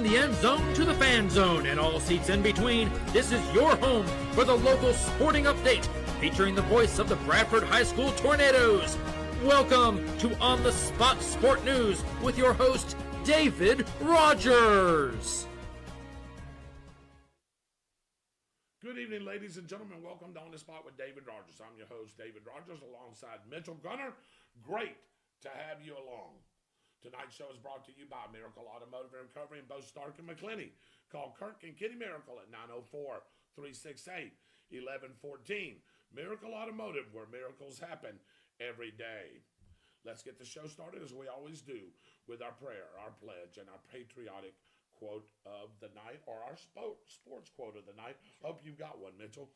the end zone to the fan zone and all seats in between, this is your home for the local sporting update, featuring the voice of the Bradford High School Tornadoes. Welcome to On the Spot Sport News with your host, David Rodgers. Good evening, ladies and gentlemen. Welcome to On the Spot with David Rodgers. I'm your host, David Rodgers, alongside Mitchell Gunner. Great to have you along. Tonight's show is brought to you by Miracle Automotive and Recovery in both Stark and McClenny. Call Kirk and Kitty Miracle at 904-368-1114. Miracle Automotive, where miracles happen every day. Let's get the show started as we always do with our prayer, our pledge, and our patriotic quote of the night, or our sports quote of the night. Hope you've got one, Mitchell.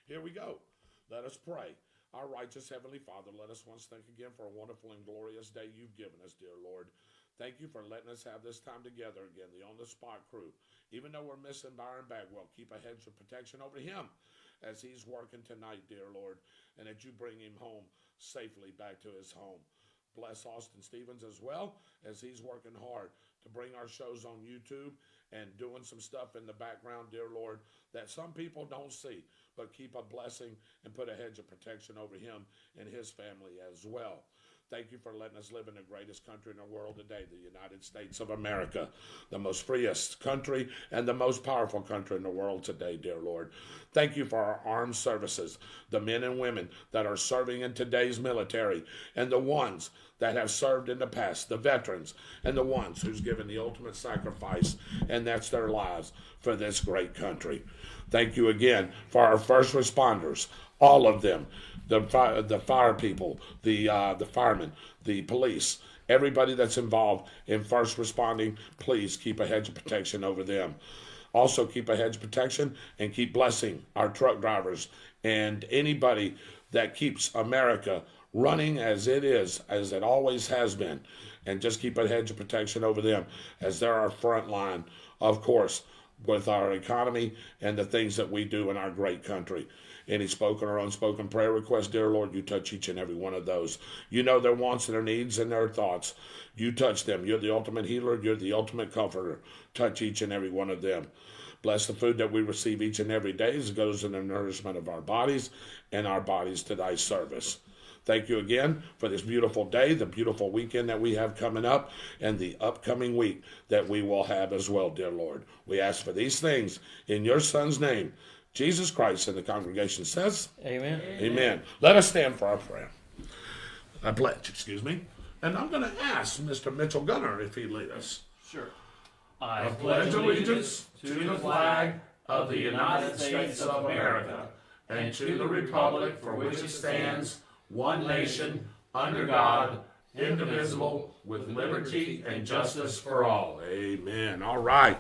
Here we go. Let us pray. Our righteous Heavenly Father, let us once thank again for a wonderful and glorious day you've given us, dear Lord. Thank you for letting us have this time together again, the On the Spot crew. Even though we're missing Byron Bagwell, keep a hedge of protection over him as he's working tonight, dear Lord, and that you bring him home safely back to his home. Bless Austin Stevens as well as he's working hard to bring our shows on YouTube and doing some stuff in the background, dear Lord, that some people don't see. But keep a blessing and put a hedge of protection over him and his family as well. Thank you for letting us live in the greatest country in the world today, the United States of America, the most freest country and the most powerful country in the world today, dear Lord. Thank you for our armed services, the men and women that are serving in today's military, and the ones that have served in the past, the veterans, and the ones who's given the ultimate sacrifice, and that's their lives for this great country. Thank you again for our first responders, all of them, the fire people, the firemen, the police, everybody that's involved in first responding. Please keep a hedge of protection over them. Also keep a hedge of protection and keep blessing our truck drivers and anybody that keeps America running as it is, as it always has been. And just keep a hedge of protection over them as they're our front line, of course, with our economy and the things that we do in our great country. Any spoken or unspoken prayer requests, dear Lord, you touch each and every one of those. You know their wants and their needs and their thoughts. You touch them. You're the ultimate healer. You're the ultimate comforter. Touch each and every one of them. Bless the food that we receive each and every day as it goes in the nourishment of our bodies and our bodies to thy service. Thank you again for this beautiful day, the beautiful weekend that we have coming up, and the upcoming week that we will have as well, dear Lord. We ask for these things in your Son's name, Jesus Christ, and the congregation says, Amen. Amen. Let us stand for our prayer. I pledge, and I'm going to ask Mr. Mitchell Gunner if he'd lead us. Sure. I pledge allegiance to the flag of the United States of America and to the republic for which it stands, one nation, under God, indivisible, with liberty and justice for all. Amen. All right.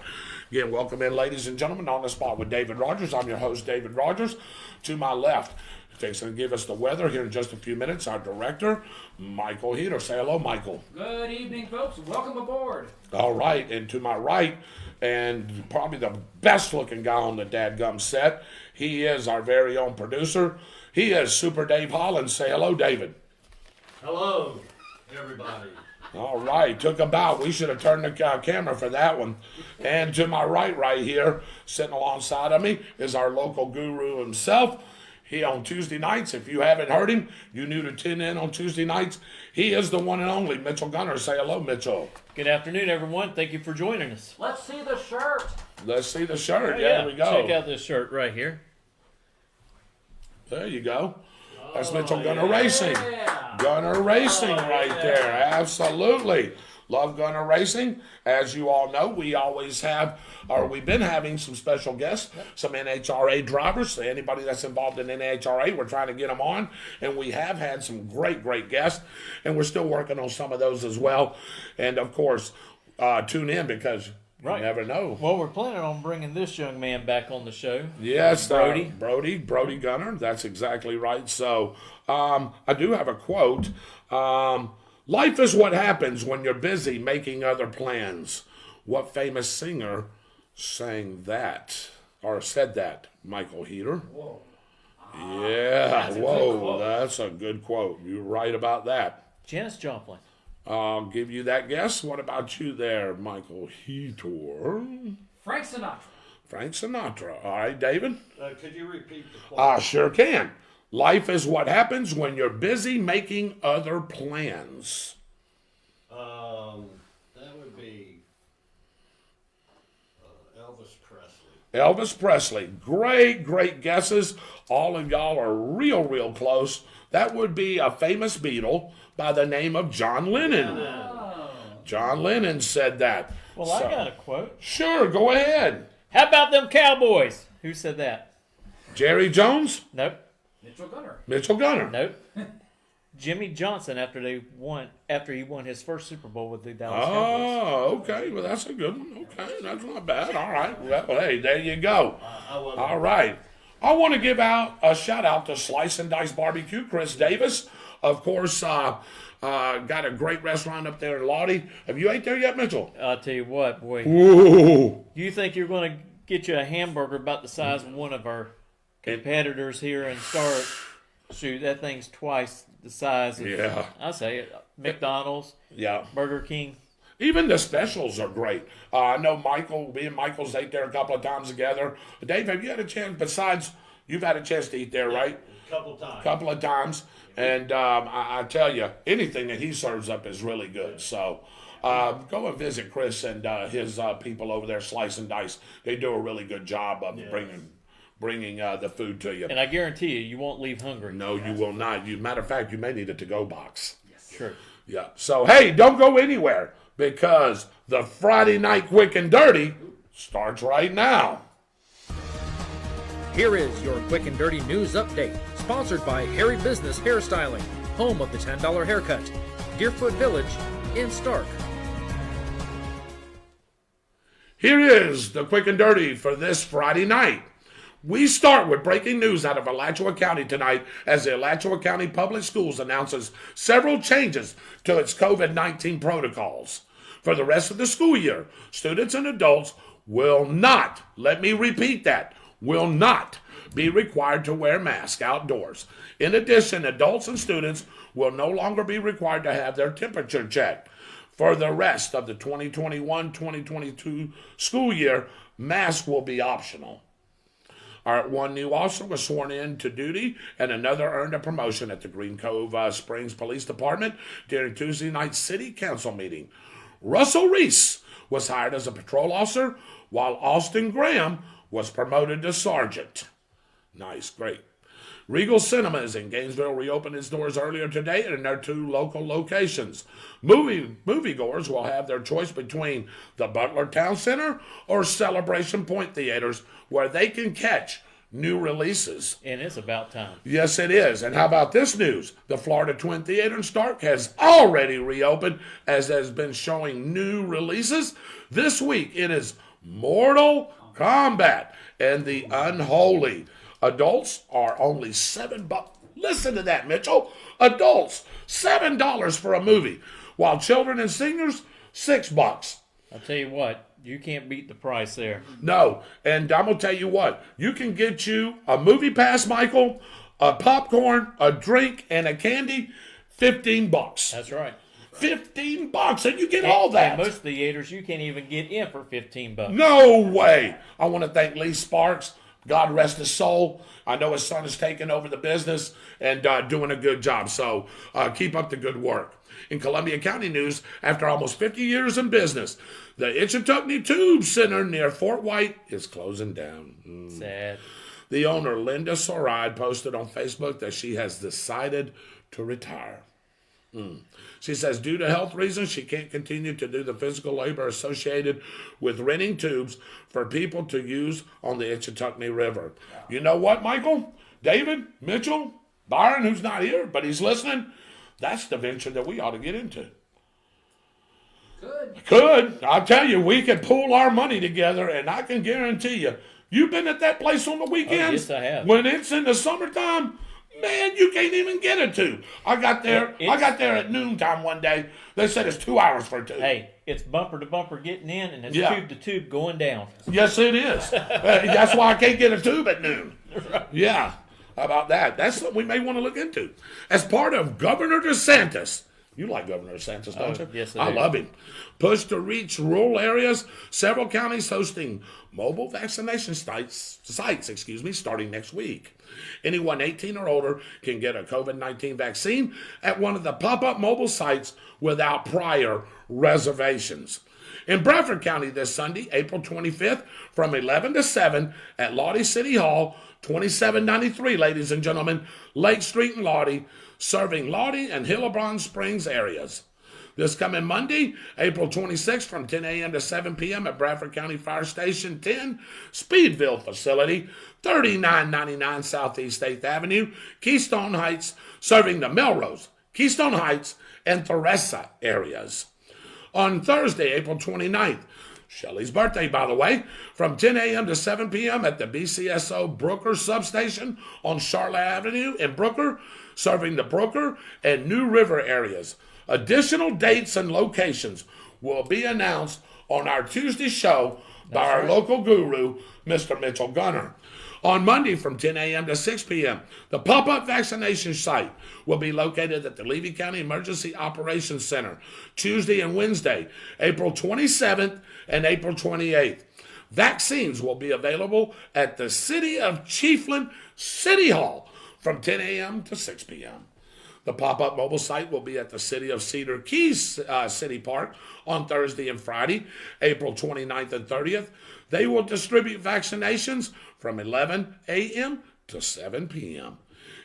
Again, welcome in, ladies and gentlemen, On the Spot with David Rodgers. I'm your host, David Rodgers. To my left, fixing to give us the weather here in just a few minutes, our director, Michael Heater. Say hello, Michael. Good evening, folks. Welcome aboard. All right. And to my right, and probably the best-looking guy on the dadgum set, he is our very own producer. He is Super Dave Holland. Say hello, David. Hello, everybody. All right, took a bow. We should have turned the camera for that one. And to my right here, sitting alongside of me, is our local guru himself. He on Tuesday nights, if you haven't heard him, you need to tune in on Tuesday nights. He is the one and only Mitchell Gunner. Say hello, Mitchell. Good afternoon, everyone. Thank you for joining us. Let's see the shirt. Let's see the shirt. Oh, There we go. Check out this shirt right here. There you go. That's Mitchell Gunner Racing. Gunner Racing right there. Absolutely. Love Gunner Racing. As you all know, we always have, or we've been having some special guests, some NHRA drivers. Anybody that's involved in NHRA, we're trying to get them on. And we have had some great guests. And we're still working on some of those as well. And, of course, tune in because you never know. Well, we're planning on bringing this young man back on the show. Yes, Brody. Brody Gunner. That's exactly right. So I do have a quote. Life is what happens when you're busy making other plans. What famous singer sang that or said that? Michael Heater. Whoa. Yeah, that's a good quote. You're right about that. Janis Joplin. I'll give you that guess. What about you there, Michael Heator? Frank Sinatra. Frank Sinatra. All right, David? Could you repeat the quote? Sure can. Life is what happens when you're busy making other plans. That would be Elvis Presley. Elvis Presley. Great guesses. All of y'all are real close. That would be a famous Beatle by the name of John Lennon. Oh. John Lennon said that. Well, I got a quote. Sure, go ahead. How about them Cowboys? Who said that? Jerry Jones? Nope. Mitchell Gunner. Nope. Jimmy Johnson after he won his first Super Bowl with the Dallas Cowboys. Oh, okay. Well, that's a good one. Okay, that's not bad. All right. Well, hey, there you go. All right. I want to give out a shout out to Slice and Dice Barbecue, Chris Davis. Of course, got a great restaurant up there in Lottie. Have you ate there yet, Mitchell? I'll tell you what, boy. Ooh. You think you're going to get you a hamburger about the size of one of our competitors here and start? Shoot, that thing's twice the size of, Yeah. I say it, McDonald's, Yeah. Burger King. Even the specials are great. I know me and Michael's ate there a couple of times together. Dave, have you had a chance, besides you've had a chance to eat there, right? Couple of times. And I tell you, anything that he serves up is really good. So go and visit Chris and his people over there, Slice and Dice. They do a really good job of bringing the food to you. And I guarantee you won't leave hungry. No, you will not. Matter of fact, you may need a to-go box. Yes. True. Yeah. So, hey, don't go anywhere because the Friday Night Quick and Dirty starts right now. Here is your quick and dirty news update, sponsored by Harry Business Hairstyling, home of the $10 haircut, Deerfoot Village in Stark. Here is the quick and dirty for this Friday night. We start with breaking news out of Alachua County tonight as the Alachua County Public Schools announces several changes to its COVID-19 protocols. For the rest of the school year, students and adults will not, let me repeat that, will not be required to wear masks outdoors. In addition, adults and students will no longer be required to have their temperature checked. For the rest of the 2021-2022 school year, masks will be optional. All right, one new officer was sworn in to duty and another earned a promotion at the Green Cove Springs Police Department during Tuesday night's City Council meeting. Russell Reese was hired as a patrol officer while Austin Graham was promoted to sergeant. Nice, great. Regal Cinemas in Gainesville reopened its doors earlier today in their two local locations. Moviegoers will have their choice between the Butler Town Center or Celebration Point Theaters, where they can catch new releases. And it's about time. Yes, it is. And how about this news? The Florida Twin Theater in Stark has already reopened, as has been showing new releases. This week it is Mortal Kombat and The Unholy. Adults are only $7. Listen to that, Mitchell. Adults, $7 for a movie, while children and seniors, $6. I'll tell you what, you can't beat the price there. No, and I'm going to tell you what, you can get you a movie pass, Michael, a popcorn, a drink, and a candy, $15. That's right. $15, and you get all that. And most theaters, you can't even get in for $15. No way. I want to thank Lee Sparks. God rest his soul. I know his son is taking over the business and doing a good job. So keep up the good work. In Columbia County news, after almost 50 years in business, the Itchitucknee Tube Center near Fort White is closing down. Sad. The owner, Linda Soride, posted on Facebook that she has decided to retire. She says due to health reasons, she can't continue to do the physical labor associated with renting tubes for people to use on the Itchitucknee River. You know what, Michael? David, Mitchell, Byron, who's not here, but he's listening, that's the venture that we ought to get into. Could. I'll tell you, we could pool our money together, and I can guarantee you, you've been at that place on the weekends? Oh, yes, I have. When it's in the summertime, man, you can't even get a tube. I got there at noontime one day. They said it's 2 hours for a tube. Hey, it's bumper to bumper getting in, and it's tube to tube going down. Yes, it is. That's why I can't get a tube at noon. Right. Yeah. How about that? That's something we may want to look into. As part of Governor DeSantis' You like Governor DeSantis, don't you? Yes, I do. love him. Push to reach rural areas. Several counties hosting mobile vaccination sites, starting next week. Anyone 18 or older can get a COVID-19 vaccine at one of the pop-up mobile sites without prior reservations. In Bradford County this Sunday, April 25th, from 11 to 7 at Lottie City Hall, 2793, ladies and gentlemen, Lake Street and Lottie, serving Lottie and Hillebron Springs areas. This coming Monday, April 26th, from 10 a.m. to 7 p.m. at Bradford County Fire Station 10, Speedville Facility, 3999 Southeast 8th Avenue, Keystone Heights, serving the Melrose, Keystone Heights, and Theresa areas. On Thursday, April 29th, Shelley's birthday, by the way, from 10 a.m. to 7 p.m. at the BCSO Brooker Substation on Charlotte Avenue in Brooker, serving the Brooker and New River areas. Additional dates and locations will be announced on our Tuesday show by our local guru, Mr. Mitchell Gunner. On Monday from 10 a.m. to 6 p.m., the pop-up vaccination site will be located at the Levy County Emergency Operations Center, Tuesday and Wednesday, April 27th and April 28th. Vaccines will be available at the City of Chiefland City Hall from 10 a.m. to 6 p.m. The pop-up mobile site will be at the City of Cedar Keys City Park on Thursday and Friday, April 29th and 30th. They will distribute vaccinations from 11 a.m. to 7 p.m.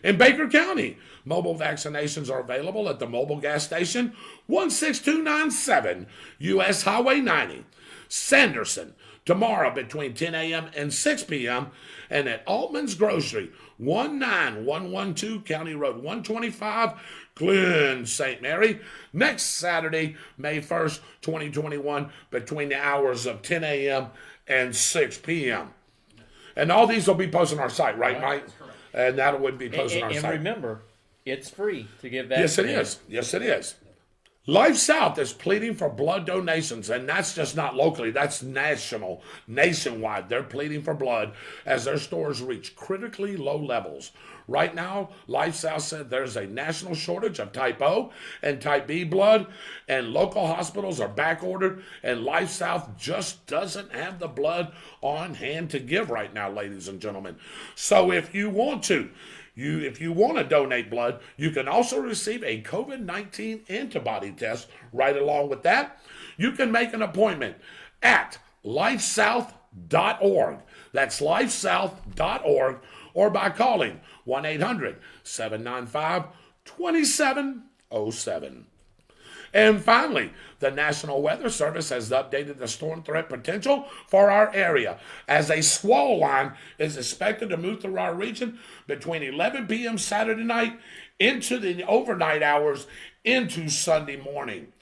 In Baker County, mobile vaccinations are available at the mobile gas station 16297 U.S. Highway 90, Sanderson, tomorrow between 10 a.m. and 6 p.m. and at Altman's Grocery, 19112 County Road 125, Glen St. Mary, next Saturday, May 1st, 2021, between the hours of 10 a.m. and 6 p.m. And all these will be posted on our site, right, Mike? And that would be posted on our site. And remember, it's free to give vaccines. Yes, it is. Yes, it is. Life South is pleading for blood donations, and that's just not locally. That's nationwide. They're pleading for blood as their stores reach critically low levels. Right now, Life South said there's a national shortage of type O and type B blood, and local hospitals are back ordered, and Life South just doesn't have the blood on hand to give right now, ladies and gentlemen. So if you want to, if you want to donate blood, you can also receive a COVID-19 antibody test right along with that. You can make an appointment at lifesouth.org. That's lifesouth.org, or by calling 1-800-795-2707. And finally, the National Weather Service has updated the storm threat potential for our area, as a squall line is expected to move through our region between 11 p.m. Saturday night into the overnight hours into Sunday morning.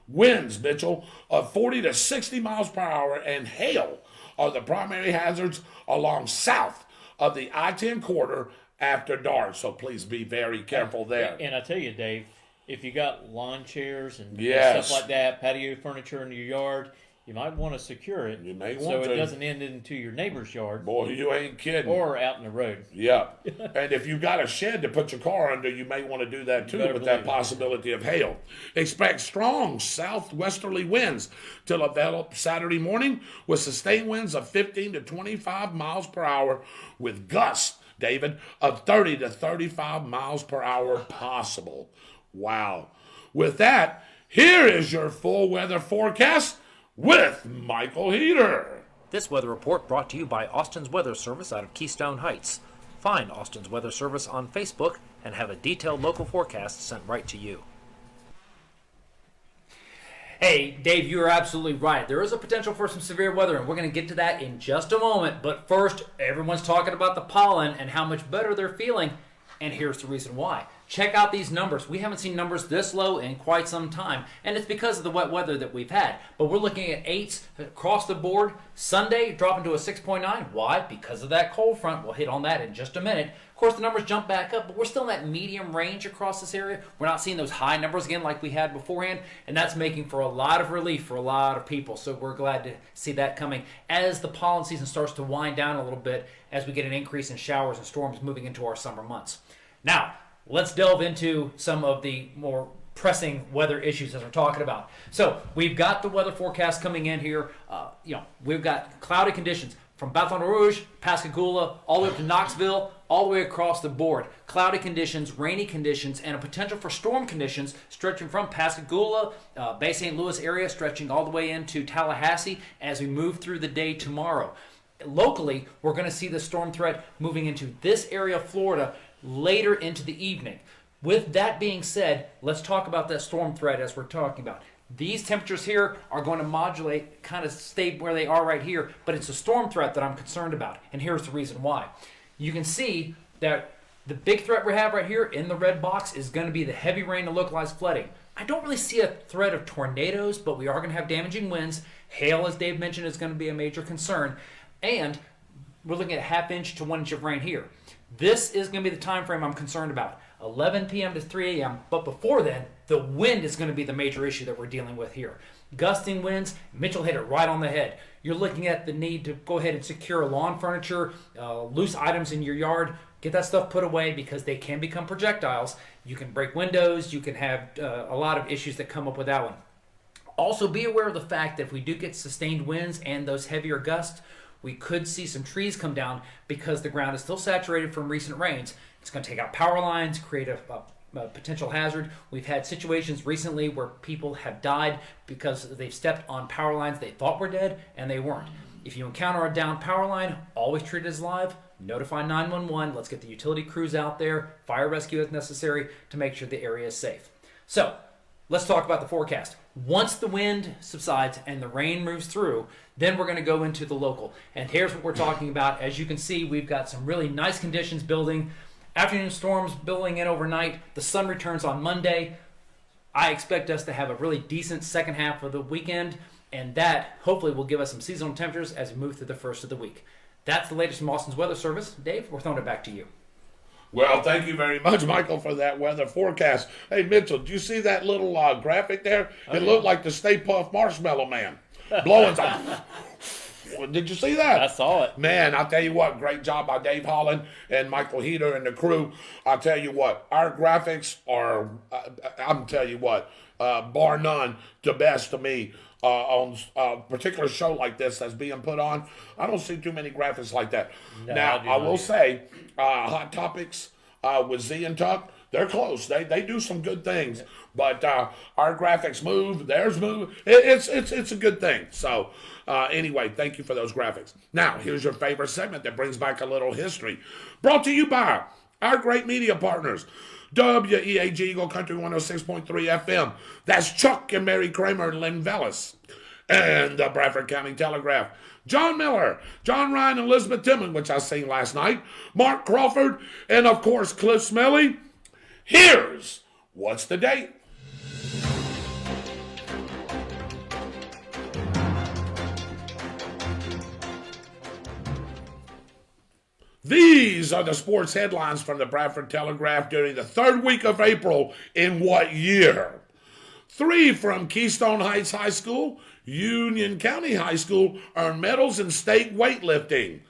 Winds, Mitchell, of 40 to 60 miles per hour, and hail are the primary hazards along south of the I-10 corridor after dark. So please be very careful there. And I tell you, Dave, if you got lawn chairs and Yes. stuff like that, patio furniture in your yard, you might want to secure it You may so want it to. doesn't end into your neighbor's yard Boy, you ain't kidding. or out in the road. Yeah. And if you've got a shed to put your car under, you may want to do that too, Better with that believe it. possibility of hail. Expect strong southwesterly winds to develop Saturday morning with sustained winds of 15 to 25 miles per hour with gusts, David, of 30 to 35 miles per hour possible. Wow. With that, here is your full weather forecast with Michael Heater. This weather report brought to you by Austin's Weather Service out of Keystone Heights. Find Austin's Weather Service on Facebook and have a detailed local forecast sent right to you. Hey, Dave, you're absolutely right. There is a potential for some severe weather, and we're going to get to that in just a moment. But first, everyone's talking about the pollen and how much better they're feeling, and here's the reason why. Check out these numbers. We haven't seen numbers this low in quite some time, and it's because of the wet weather that we've had. But we're looking at 8s across the board. Sunday dropping to a 6.9. Why? Because of that cold front. We'll hit on that in just a minute. Of course, the numbers jump back up, but we're still in that medium range across this area. We're not seeing those high numbers again like we had beforehand, and that's making for a lot of relief for a lot of people. So we're glad to see that coming as the pollen season starts to wind down a little bit as we get an increase in showers and storms moving into our summer months. Now, let's delve into some of the more pressing weather issues as we're talking about. So we've got the weather forecast coming in here. We've got cloudy conditions from Baton Rouge, Pascagoula, all the way up to Knoxville, all the way across the board. Cloudy conditions, rainy conditions, and a potential for storm conditions stretching from Pascagoula, Bay St. Louis area, stretching all the way into Tallahassee as we move through the day tomorrow. Locally, we're going to see the storm threat moving into this area of Florida later into the evening. With that being said, let's talk about that storm threat as we're talking about. These temperatures here are going to modulate, kind of stay where they are right here, but it's a storm threat that I'm concerned about, and here's the reason why. You can see that the big threat we have right here in the red box is going to be the heavy rain and localized flooding. I don't really see a threat of tornadoes, but we are going to have damaging winds. Hail, as Dave mentioned, is going to be a major concern, and we're looking at 1/2 inch to 1 inch of rain here. This is going to be the time frame I'm concerned about. 11 p.m. to 3 a.m. But before then, the wind is going to be the major issue that we're dealing with here. Gusting winds, Mitchell hit it right on the head. You're looking at the need to go ahead and secure lawn furniture, loose items in your yard. Get that stuff put away because they can become projectiles. You can break windows. You can have a lot of issues that come up with that one. Also, be aware of the fact that if we do get sustained winds and those heavier gusts, we could see some trees come down because the ground is still saturated from recent rains. It's going to take out power lines, create a potential hazard. We've had situations recently where people have died because they've stepped on power lines they thought were dead and they weren't. If you encounter a down power line, always treat it as live. Notify 911. Let's get the utility crews out there, fire rescue if necessary, to make sure the area is safe. So, let's talk about the forecast. Once the wind subsides and the rain moves through, then we're going to go into the local. And here's what we're talking about. As you can see, we've got some really nice conditions building. Afternoon storms building in overnight. The sun returns on Monday. I expect us to have a really decent second half of the weekend, and that hopefully will give us some seasonal temperatures as we move through the first of the week. That's the latest from Austin's Weather Service. Dave, we're throwing it back to you. Well, thank you very much, Michael, for that weather forecast. Hey, Mitchell, did you see that little graphic there? It looked like the Stay Puft Marshmallow Man blowing something. Did you see that? I saw it. Man, I'll tell you what, great job by Dave Holland and Michael Heater and the crew. I'll tell you what, our graphics are, I'm telling you what, bar none, the best to me. On a particular show like this that's being put on, I don't see too many graphics like that. No, now, I will either. say, Hot Topics with Z and Tuck, they're close. They do some good things, but our graphics move, theirs move. It's a good thing. So anyway, thank you for those graphics. Now, here's your favorite segment that brings back a little history. Brought to you by our great media partners. WEAG Eagle Country 106.3 FM. That's Chuck and Mary Kramer and Lynn Vellis. And the Bradford County Telegraph. John Miller, John Ryan, and Elizabeth Timmon, which I seen last night. Mark Crawford, and of course Cliff Smelly. Here's what's the date. These are the sports headlines from the Bradford Telegraph during the third week of April in what year? 3 from Keystone Heights High School, Union County High School earned medals in state weightlifting.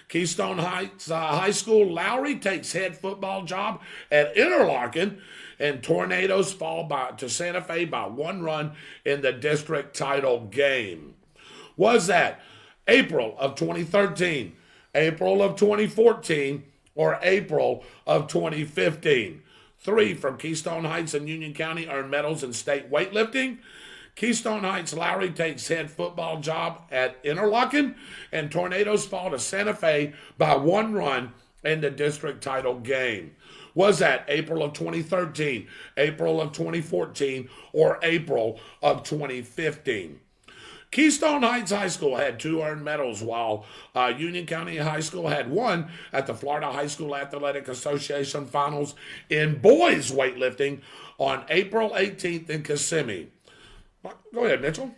Keystone Heights High School, Lowry takes head football job at Interlaken, and Tornadoes fall to Santa Fe by 1 run in the district title game. Was that April of 2013? April of 2014, or April of 2015. 3 from Keystone Heights and Union County earned medals in state weightlifting. Keystone Heights Lowry takes head football job at Interlaken, and Tornadoes fall to Santa Fe by 1 run in the district title game. Was that April of 2013, April of 2014, or April of 2015? Keystone Heights High School had 2 earned medals, while Union County High School had 1 at the Florida High School Athletic Association Finals in boys weightlifting on April 18th in Kissimmee. Go ahead, Mitchell.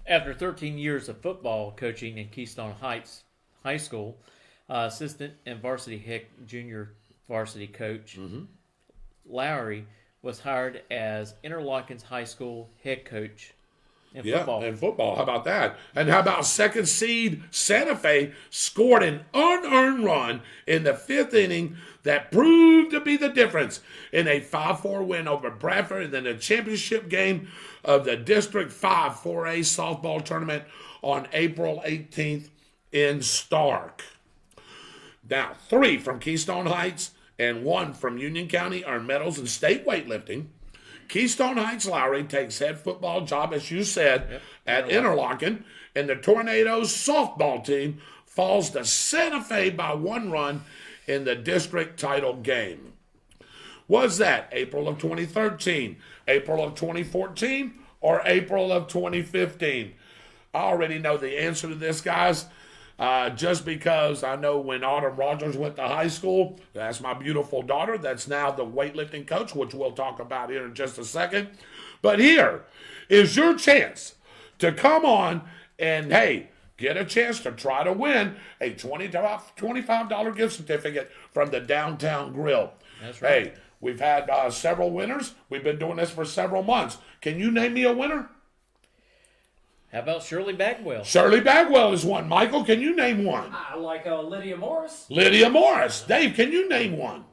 After 13 years of football coaching in Keystone Heights High School, assistant and junior varsity coach Lowry was hired as Interlaken's high school head coach in Yeah, football. in football. How about that? And how about second seed Santa Fe scored an unearned run in the 5th inning that proved to be the difference in a 5-4 win over Bradford and then the championship game of the District 5 4A softball tournament on April 18th in Stark. Now, 3 from Keystone Heights and 1 from Union County earned medals in state weightlifting. Keystone Heights Lowry takes head football job, as you said, at Interlochen, and the Tornadoes softball team falls to Santa Fe by 1 run in the district title game. Was that April of 2013, April of 2014, or April of 2015? I already know the answer to this, guys. Just because I know when Autumn Rogers went to high school, that's my beautiful daughter. That's now the weightlifting coach, which we'll talk about here in just a second. But here is your chance to come on and, get a chance to try to win a $25 gift certificate from the Downtown Grill. That's right. Hey, we've had several winners. We've been doing this for several months. Can you name me a winner? How about Shirley Bagwell? Shirley Bagwell is one. Michael, can you name one? I like Lydia Morris. Lydia Morris. Dave, can you name one?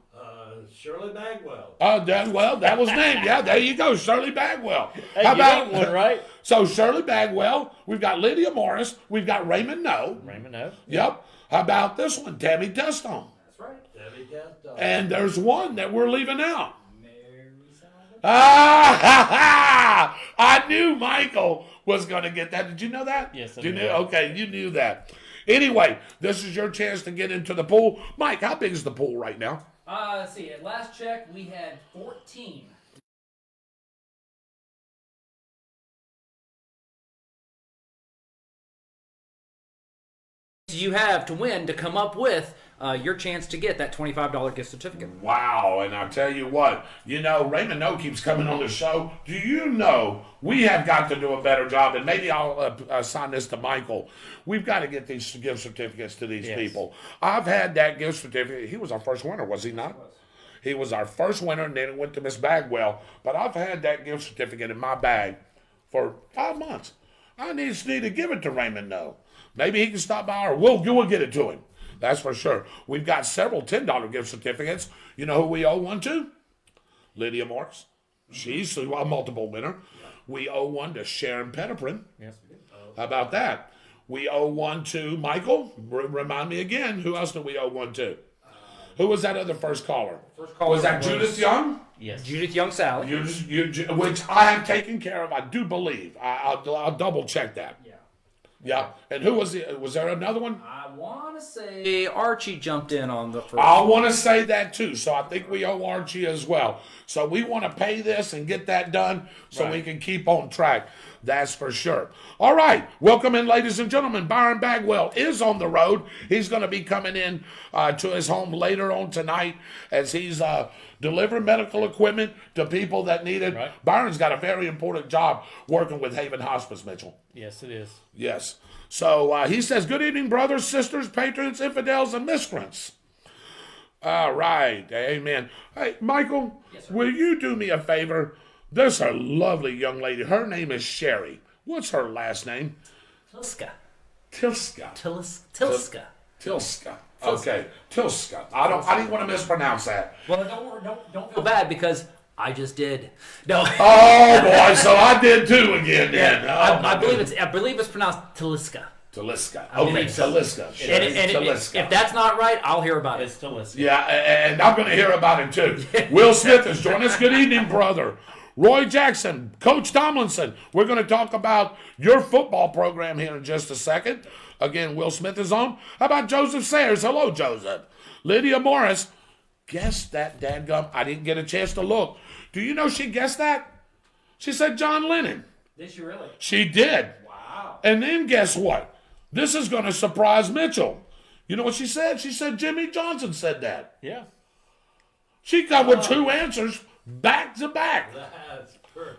Shirley Bagwell. That was named. Yeah, there you go, Shirley Bagwell. Hey, you named one, right? So Shirley Bagwell, we've got Lydia Morris, we've got Raymond No. Raymond No. Yep. How about this one, Tammy Testone? That's right. Debbie Testone. And there's one that we're leaving out. Mary Salvador. I knew Michael was going to get that. Did you know that? Yes, I you knew knew. that. Okay, you knew that. Anyway, this is your chance to get into the pool. Mike, how big is the pool right now? Let's see. At last check, we had 14. You have to win to come up with your chance to get that $25 gift certificate. Wow, and I'll tell you what, Raymond No keeps coming on the show. Do you know we have got to do a better job, and maybe I'll assign this to Michael. We've got to get these gift certificates to these people. I've had that gift certificate. He was our first winner, was he not? He was our first winner, and then it went to Miss Bagwell. But I've had that gift certificate in my bag for 5 months. I need to give it to Raymond No. Maybe he can stop by, or we'll get it to him. That's for sure. We've got several $10 gift certificates. You know who we owe one to? Lydia Morris. She's a multiple winner. We owe one to Sharon Petiprin. Yes. How about that? We owe one to Michael. Remind me again. Who else do we owe one to? Who was that other first caller? Was that Judith Young? Yes. Judith Young Sally. Which I have taken care of, I do believe. I'll double check that. Yeah. And who was it? Was there another one? I want to say Archie jumped in on the first. I want to say that too. So I think we owe Archie as well. So we want to pay this and get that done so we can keep on track. That's for sure. All right. Welcome in, ladies and gentlemen. Byron Bagwell is on the road. He's going to be coming in to his home later on tonight as he's delivering medical equipment to people that need it. Right. Byron's got a very important job working with Haven Hospice, Mitchell. Yes, it is. Yes. So he says, good evening, brothers, sisters, patrons, infidels, and miscreants. All right. Amen. Hey, Michael, will you do me a favor? There's a lovely young lady. Her name is Sherry. What's her last name? Tilska. Tilska. Tilska. Tilska. Okay. Tilska. I didn't want to mispronounce that. Well, don't feel bad because I just did. No. Oh boy, so I did too again then. I believe it's pronounced Taliska. Taliska. I Okay, believe so. Taliska. And Taliska. if that's not right, I'll hear about It's it. to listen. Yeah, and I'm going to hear about it too. Will Smith has joined us. Good evening, brother. Roy Jackson, Coach Tomlinson. We're going to talk about your football program here in just a second. Again, Will Smith is on. How about Joseph Sayers? Hello, Joseph. Lydia Morris. Guessed that, dadgum. I didn't get a chance to look. Do you know she guessed that? She said John Lennon. Did you really? She did. Wow. And then guess what? This is going to surprise Mitchell. You know what she said? She said Jimmy Johnson said that. Yeah. She got with two answers back to back.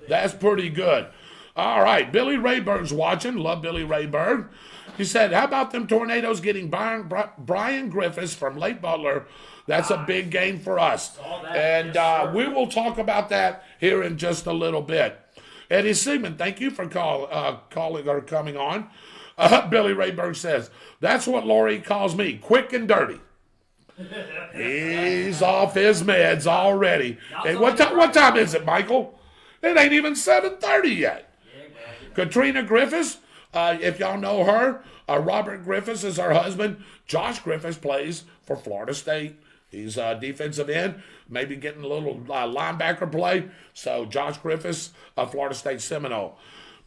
That's pretty good. All right. Billy Rayburn's watching. Love Billy Rayburn. He said, how about them Tornadoes getting Brian Griffis from Lake Butler? That's a big game for us. And we will talk about that here in just a little bit. Eddie Siegman, thank you for calling or coming on. Billy Rayberg says, that's what Lori calls me, quick and dirty. He's off his meds already. And what time is it, Michael? It ain't even 7:30 yet. Katrina Griffis, if y'all know her, Robert Griffis is her husband. Josh Griffis plays for Florida State. He's a defensive end, maybe getting a little linebacker play. So Josh Griffis, Florida State Seminole.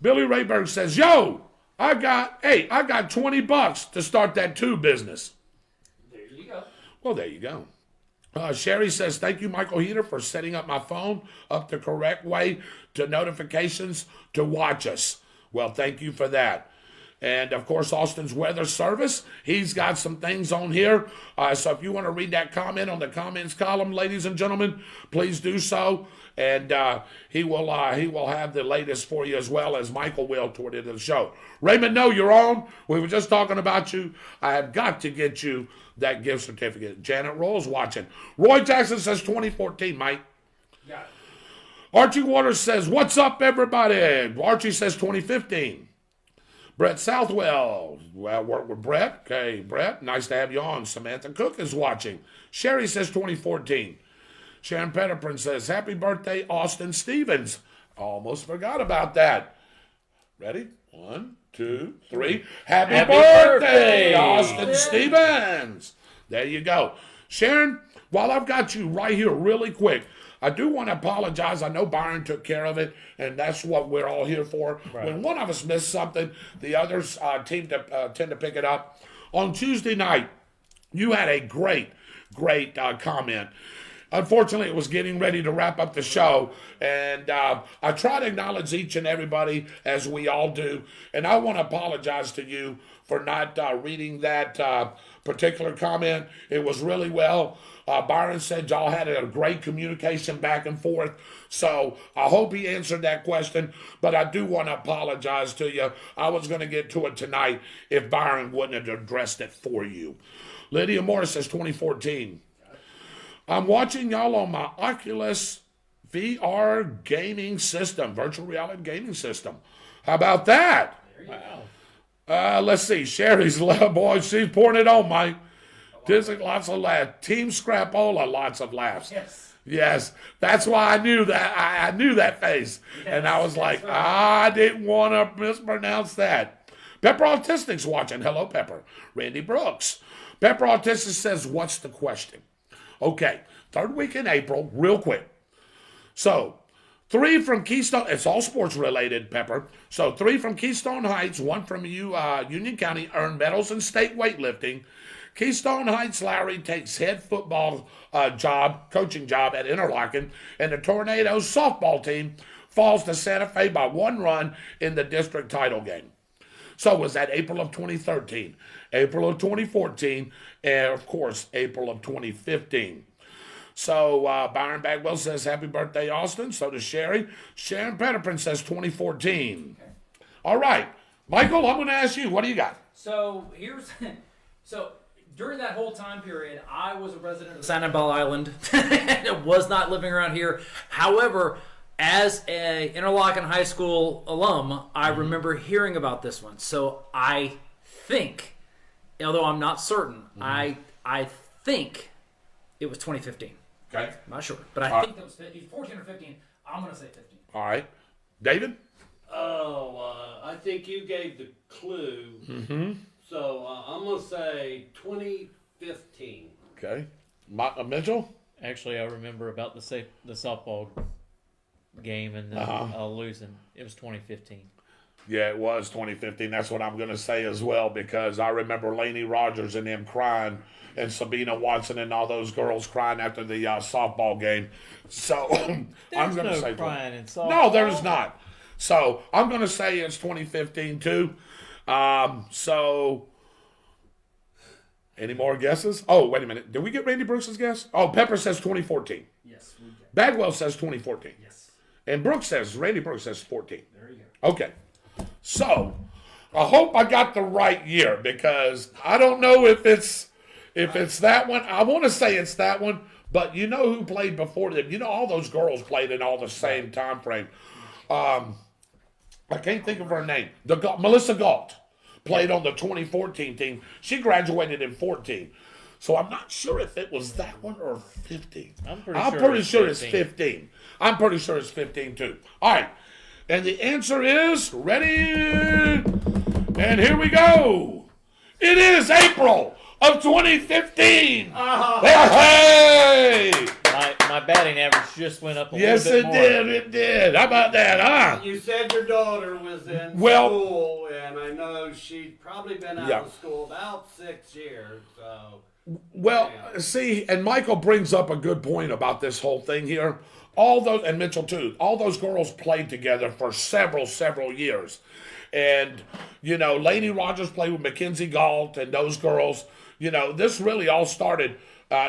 Billy Rayberg says, yo, I got $20 to start that tube business. There you go. Well, there you go. Sherry says, thank you, Michael Heater, for setting up my phone up the correct way to notifications to watch us. Well, thank you for that. And, of course, Austin's Weather Service, he's got some things on here. So if you want to read that comment on the comments column, ladies and gentlemen, please do so. And he will have the latest for you as well as Michael will toward the end of the show. Raymond, no, you're on. We were just talking about you. I have got to get you that gift certificate. Janet Roll's watching. Roy Jackson says 2014, Mike. Got it. Archie Waters says, what's up, everybody? Archie says 2015. Brett Southwell, well, work with Brett. Okay, Brett, nice to have you on. Samantha Cook is watching. Sherry says 2014. Sharon Petterprin says, happy birthday, Austin Stevens. Almost forgot about that. Ready? 1, 2, 3. Happy birthday, Austin Stevens. There you go. Sharon, while I've got you right here really quick, I do want to apologize. I know Byron took care of it, and that's what we're all here for. Right. When one of us missed something, the others tend to pick it up. On Tuesday night, you had a great comment. Unfortunately, it was getting ready to wrap up the show, and I try to acknowledge each and everybody as we all do, and I want to apologize to you for not reading that particular comment. It was really well. Byron said y'all had a great communication back and forth, so I hope he answered that question, but I do want to apologize to you. I was going to get to it tonight if Byron wouldn't have addressed it for you. Lydia Morris says 2014. I'm watching y'all on my Oculus VR gaming system, virtual reality gaming system. How about that? Wow. Let's see. Sherry's boy, she's pouring it on, Mike. Dizzy, lots of laughs. Team Scrapola, lots of laughs. Yes. That's why I knew that. I knew that face. Yes, and I was like, right. I didn't want to mispronounce that. Pepper Autistic's watching. Hello, Pepper. Randy Brooks. Pepper Autistic says, what's the question? Okay, third week in April, real quick. So, 3 from Keystone, it's all sports related, Pepper. So 3 from Keystone Heights, 1 from Union County earned medals in state weightlifting. Keystone Heights Lowry takes head football coaching job at Interlochen, and the Tornadoes softball team falls to Santa Fe by 1 run in the district title game. So was that April of 2013, April of 2014, and of course, April of 2015. So Byron Bagwell says, happy birthday, Austin. So does Sherry. Sharon Petterprin says 2014. Okay. All right. Michael, I'm going to ask you, what do you got? So during that whole time period, I was a resident of San Annabelle Island. and was not living around here. However, as an Interlochen High School alum, I remember hearing about this one. So I think, although I'm not certain, I think it was 2015. Okay. I'm not sure, but I think it was 14 or 15. I'm going to say 15. All right. David? I think you gave the clue. Mm-hmm. So I'm going to say 2015. Okay. Mitchell? Actually, I remember about the softball game and then losing. It was 2015. Yeah, it was 2015. That's what I'm going to say as well, because I remember Laney Rogers and them crying, and Sabina Watson and all those girls crying after the softball game. So I'm going to say crying in softball. No, there's not. So I'm going to say it's 2015 too. So any more guesses? Oh, wait a minute. Did we get Randy Brooks' guess? Oh, Pepper says 2014. Yes, we did. Bagwell says 2014. Yes. And Randy Brooks says 14. There you go. Okay. So I hope I got the right year, because I don't know if it's that one. I want to say it's that one, but you know who played before them? You know, all those girls played in all the same time frame. I can't think of her name. Melissa Galt played on the 2014 team. She graduated in 14. So I'm not sure if it was that one or 15. I'm pretty sure it's 15. I'm pretty sure it's 15 too. All right. And the answer is ready. And here we go. It is April of 2015. Hey! My batting average just went up a Yes, little bit more. it did. How about that, huh? You said your daughter was in Well- school, and I know she'd probably been out Yeah. of school about 6 years. So Well, see, and Michael brings up a good point about this whole thing here. All those, and Mitchell too, all those girls played together for several years. And, you know, Lainey Rogers played with Mackenzie Galt and those girls. You know, this really all started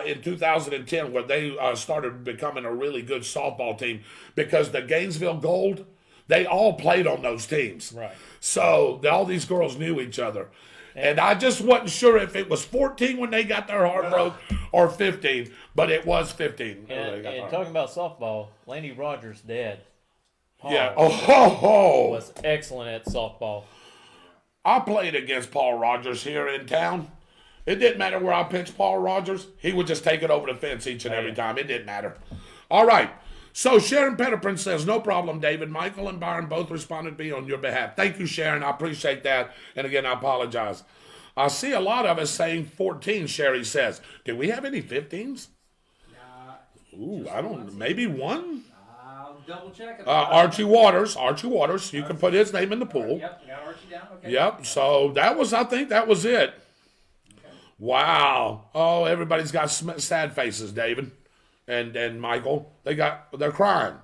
in 2010 where they started becoming a really good softball team because the Gainesville Gold, they all played on those teams. Right. So all these girls knew each other. And I just wasn't sure if it was 14 when they got their heart broke or 15, but it was 15. And talking about softball, Lainey Rogers' dad, Paul, Yeah. Oh. was excellent at softball. I played against Paul Rogers here in town. It didn't matter where I pitched Paul Rogers. He would just take it over the fence each and every time. It didn't matter. All right. So Sharon Petterprin says, no problem, David. Michael and Byron both responded to me on your behalf. Thank you, Sharon. I appreciate that. And again, I apologize. I see a lot of us saying 14, Sherry says. Do we have any 15s? Ooh, I don't, maybe one? I'll double check it. Archie Waters. You can put his name in the pool. Yep, we got Archie down. Okay. Yep. So I think that was it. Wow. Oh, everybody's got sad faces, David and Michael. They're crying.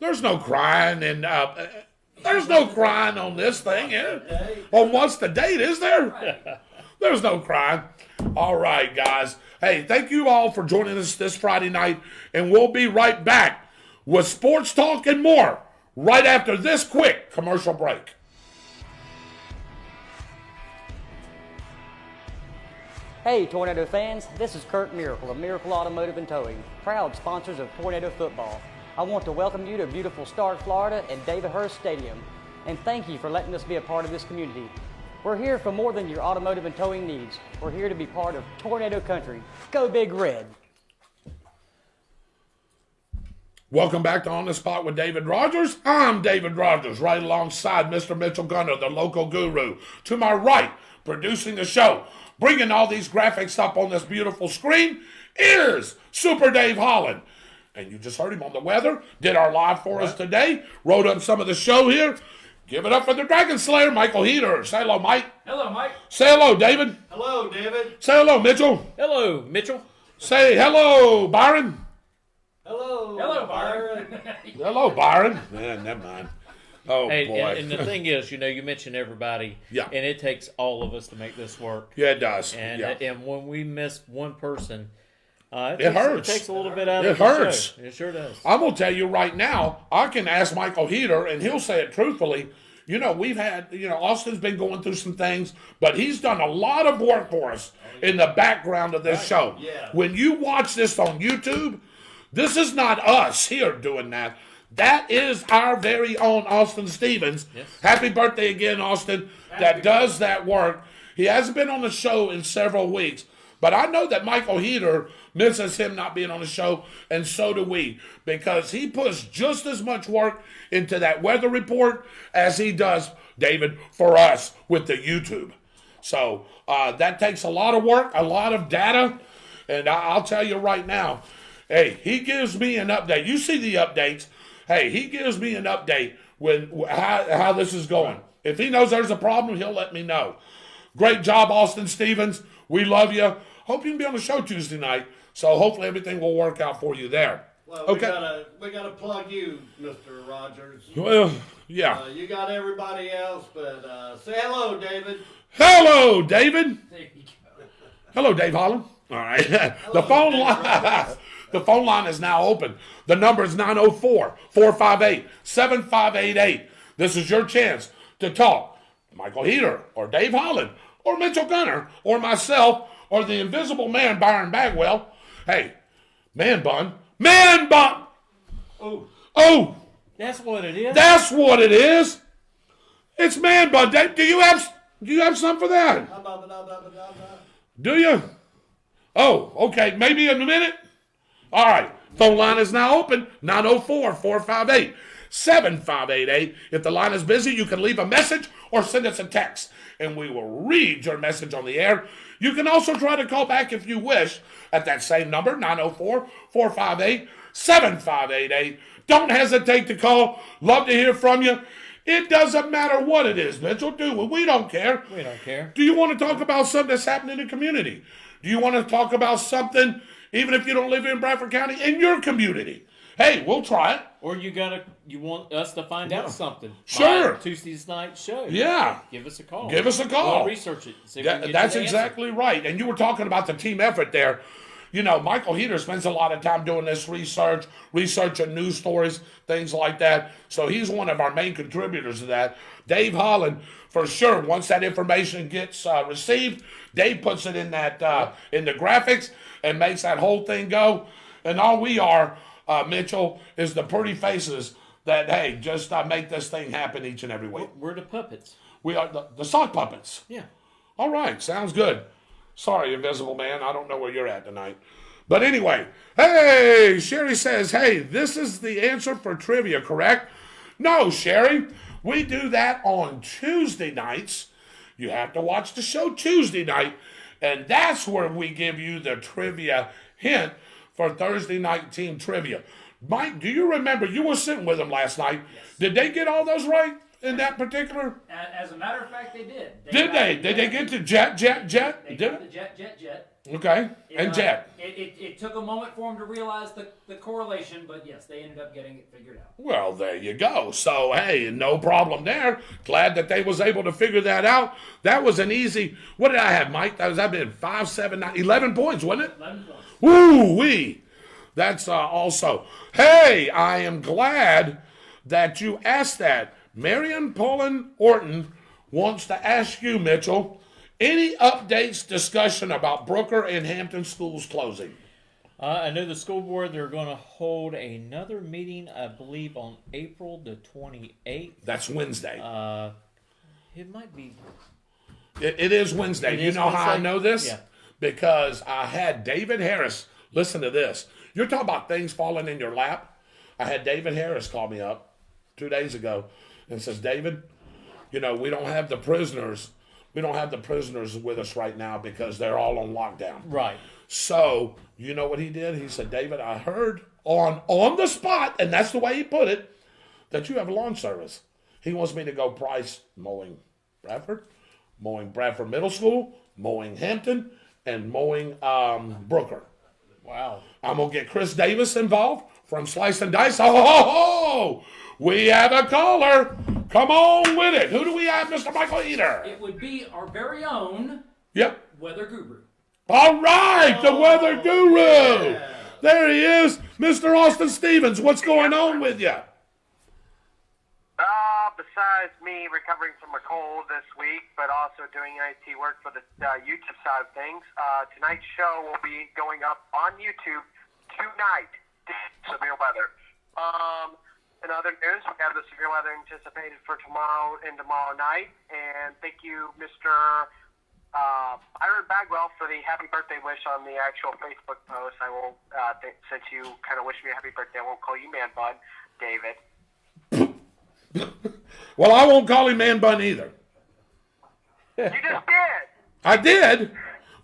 There's no crying there's no crying on this thing. On what's the date, is there? There's no crying. All right, guys. Hey, thank you all for joining us this Friday night, and we'll be right back with sports talk and more right after this quick commercial break. Hey Tornado fans, this is Kurt Miracle of Miracle Automotive and Towing, proud sponsors of Tornado Football. I want to welcome you to beautiful Stark, Florida at David Hurst Stadium, and thank you for letting us be a part of this community. We're here for more than your automotive and towing needs. We're here to be part of Tornado Country. Go Big Red! Welcome back to On the Spot with David Rodgers. I'm David Rodgers, right alongside Mr. Mitchell Gunner, the local guru. To my right, producing the show, bringing all these graphics up on this beautiful screen, is Super Dave Holland. And you just heard him on the weather, did our live for us today, wrote up some of the show here. Give it up for the Dragon Slayer, Michael Heater. Say hello, Mike. Hello, Mike. Say hello, David. hello, David. Say hello, Mitchell. Hello, Mitchell. Say hello, Byron. Hello. Hello, Byron. Hello, Byron. Man, never mind. Oh, Hey, boy. and the thing is, you mentioned everybody, Yeah. and it takes all of us to make this work. Yeah, it does. And yeah. and when we miss one person, It hurts. It takes a little bit out It of the hurts. show. It sure does. I'm going to tell you right now, I can ask Michael Heater, and he'll say it truthfully. You know, we've had, Austin's been going through some things, but he's done a lot of work for us in the background of this show. Yeah. When you watch this on YouTube, this is not us here doing that. That is our very own Austin Stevens. Yes. Happy birthday again, Austin, that does that work. He hasn't been on the show in several weeks, but I know that Michael Heater misses him not being on the show, and so do we, because he puts just as much work into that weather report as he does, David, for us with the YouTube. So that takes a lot of work, a lot of data, and I'll tell you right now, hey, he gives me an update. You see the updates. Hey, he gives me an update when how this is going. If he knows there's a problem, he'll let me know. Great job, Austin Stevens. We love you. Hope you can be on the show Tuesday night. So hopefully everything will work out for you there. Well, Okay. we gotta plug you, Mr. Rogers. Well, yeah. You got everybody else, but say hello, David. Hello, David. There you go. Hello, Dave Holland. All right. The phone line. The phone line is now open. The number is 904-458-7588. This is your chance to talk. Michael Heater or Dave Holland or Mitchell Gunner or myself or the invisible man, Byron Bagwell. Hey, man bun. Man bun. Oh, Oh, That's what it is. that's what it is. It's man bun. Dave, do you have some for that? Do you? Oh, okay. Maybe in a minute. All right. Phone line is now open. 904-458-7588. If the line is busy, you can leave a message or send us a text, and we will read your message on the air. You can also try to call back if you wish at that same number, 904-458-7588. Don't hesitate to call. Love to hear from you. It doesn't matter what it is, Mitchell. We don't care. We don't care. Do you want to talk about something that's happening in the community? Do you want to talk about something, even if you don't live in Bradford County, in your community? Hey, we'll try it. Or you want us to find out something. Sure. By Tuesday's night show. Yeah. Give us a call. We'll research it. See if we can get That's you the exactly right. And you were talking about the team effort there. You know, Michael Heater spends a lot of time doing this researching news stories, things like that. So he's one of our main contributors to that. Dave Holland, for sure, once that information gets received, Dave puts it in that in the graphics and makes that whole thing go. And all we are, Mitchell, is the pretty faces that, hey, just make this thing happen each and every week. We're the puppets. We are the sock puppets. Yeah. All right, sounds good. Sorry, Invisible Man, I don't know where you're at tonight. But anyway, hey, Sherry says, hey, this is the answer for trivia, correct? No, Sherry, we do that on Tuesday nights. You have to watch the show Tuesday night, and that's where we give you the trivia hint for Thursday night team trivia. Mike, do you remember, you were sitting with them last night. Yes. Did they get all those right in that particular? As a matter of fact, they did. Did they? Did they get to jet? They got the jet. Okay, and jet. It took a moment for them to realize the correlation, but yes, they ended up getting it figured out. Well, there you go. So, hey, no problem there. Glad that they was able to figure that out. That was an easy, what did I have, Mike? I've been 5, 7, 9, 11 points, wasn't it? 11 points. Woo-wee. That's also. Hey, I am glad that you asked that. Marion Pullen Orton wants to ask you, Mitchell, any updates, discussion about Brooker and Hampton schools closing? I know the school board, they're going to hold another meeting, I believe, on April the 28th. That's Wednesday. It might be. It is Wednesday. You know how I know this? Yeah. Because I had David Harris, listen to this. You're talking about things falling in your lap. I had David Harris call me up 2 days ago and says, David, you know, we don't have the prisoners. We don't have the prisoners with us right now because they're all on lockdown. Right. So, you know what he did? He said, David, I heard on the spot, and that's the way he put it, that you have lawn service. He wants me to go price mowing Bradford Middle School, mowing Hampton, and mowing Brooker. Wow. I'm going to get Chris Davis involved from Slice and Dice. Oh, we have a caller. Come on with it. Who do we have, Mr. Michael Eater? It would be our very own weather guru. All right, the weather guru. Yeah. There he is, Mr. Austin Stevens. What's going on with you? Besides me recovering from a cold this week, but also doing IT work for the YouTube side of things, tonight's show will be going up on YouTube tonight. Severe weather. In other news, we have the severe weather anticipated for tomorrow and tomorrow night. And thank you, Mr. Byron Bagwell, for the happy birthday wish on the actual Facebook post. I will, since you kind of wish me a happy birthday, I won't call you Man Bun, David. Well, I won't call him Man Bun either. You just did. I did?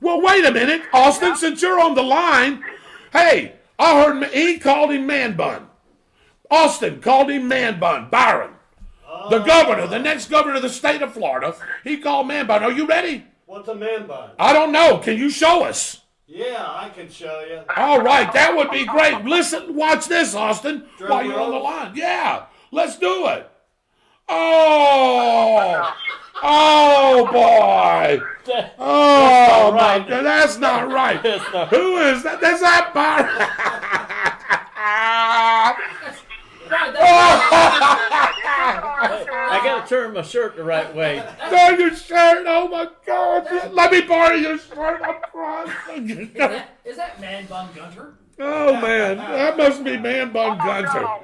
Well, wait a minute, Austin, since you're on the line. Hey, I heard he called him Man Bun. Austin called him Man Bun. Byron, the governor, the next governor of the state of Florida, he called Man Bun. Are you ready? What's a man bun? I don't know. Can you show us? Yeah, I can show you. All right, that would be great. Listen, watch this, Austin, while you're on the line. Yeah, let's do it. Oh, boy. Oh, my God, that's not right. Who is that? That's that Byron. I got to turn my shirt the right way. Turn your shirt. Oh, my God. Let me borrow your shirt. I'm crying. Is that Man Bun Gunter? Oh, man. That must be man bun country. No.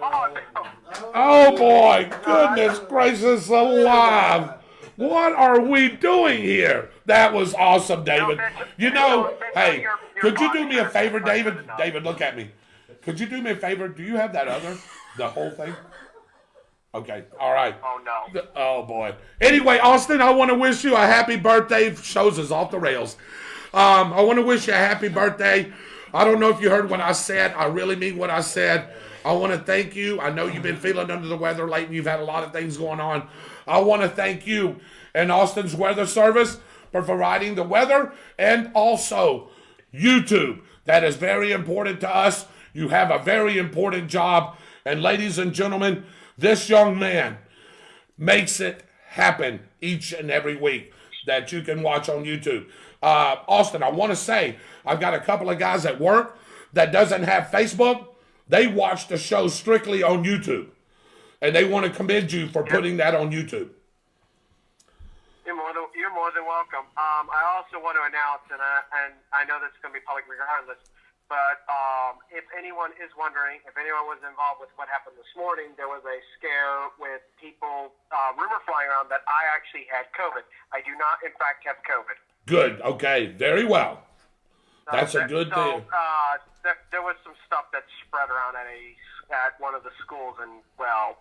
Oh, boy. Goodness gracious alive. What are we doing here? That was awesome, David. You know, hey, could you do me a favor, David? David, look at me. Could you do me a favor? Do you have that other? The whole thing? Okay, all right. Oh, no. Oh, boy. Anyway, Austin, I want to wish you a happy birthday. Shows us off the rails. I want to wish you a happy birthday. I don't know if you heard what I said. I really mean what I said. I want to thank you. I know you've been feeling under the weather lately. You've had a lot of things going on. I want to thank you and Austin's Weather Service for providing the weather and also YouTube. That is very important to us. You have a very important job. And ladies and gentlemen, this young man makes it happen each and every week that you can watch on YouTube. Austin, I want to say, I've got a couple of guys at work that doesn't have Facebook. They watch the show strictly on YouTube. And they want to commend you for putting that on YouTube. You're more than welcome. I also want to announce, and I know this is going to be public regardless, but if anyone is wondering, if anyone was involved with what happened this morning, there was a scare with people, rumor flying around that I actually had COVID. I do not, in fact, have COVID. Good. Okay. Very well. That's a good deal. There was some stuff that spread around at one of the schools, and we'll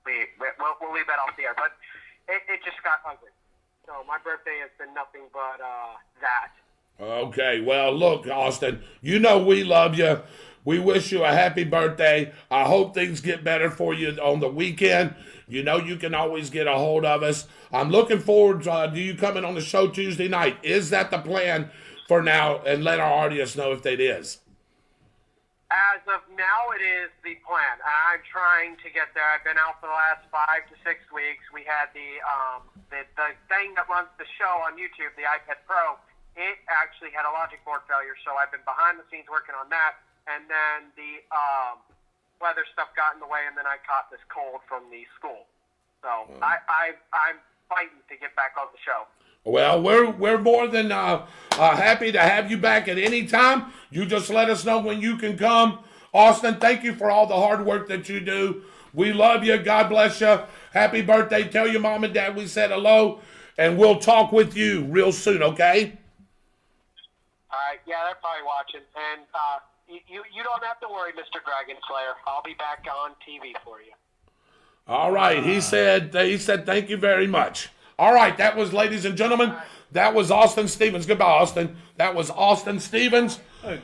leave that off the air. But it just got ugly. So my birthday has been nothing but that. Okay. Well, look, Austin, you know we love you. We wish you a happy birthday. I hope things get better for you on the weekend. You know you can always get a hold of us. I'm looking forward to you coming on the show Tuesday night. Is that the plan for now? And let our audience know if it is. As of now, it is the plan. I'm trying to get there. I've been out for the last 5 to 6 weeks. We had the thing that runs the show on YouTube, the iPad Pro. It actually had a logic board failure, so I've been behind the scenes working on that. And then the weather stuff got in the way, and then I caught this cold from the school. So I'm fighting to get back on the show. Well, we're more than happy to have you back at any time. You just let us know when you can come. Austin, thank you for all the hard work that you do. We love you. God bless you. Happy birthday. Tell your mom and dad we said hello, and we'll talk with you real soon, okay? All right. Yeah, they're probably watching. And you don't have to worry, Mr. Dragon Slayer. I'll be back on TV for you. All right. He said thank you very much. All right, that was, ladies and gentlemen, that was Austin Stevens. Goodbye, Austin. That was Austin Stevens.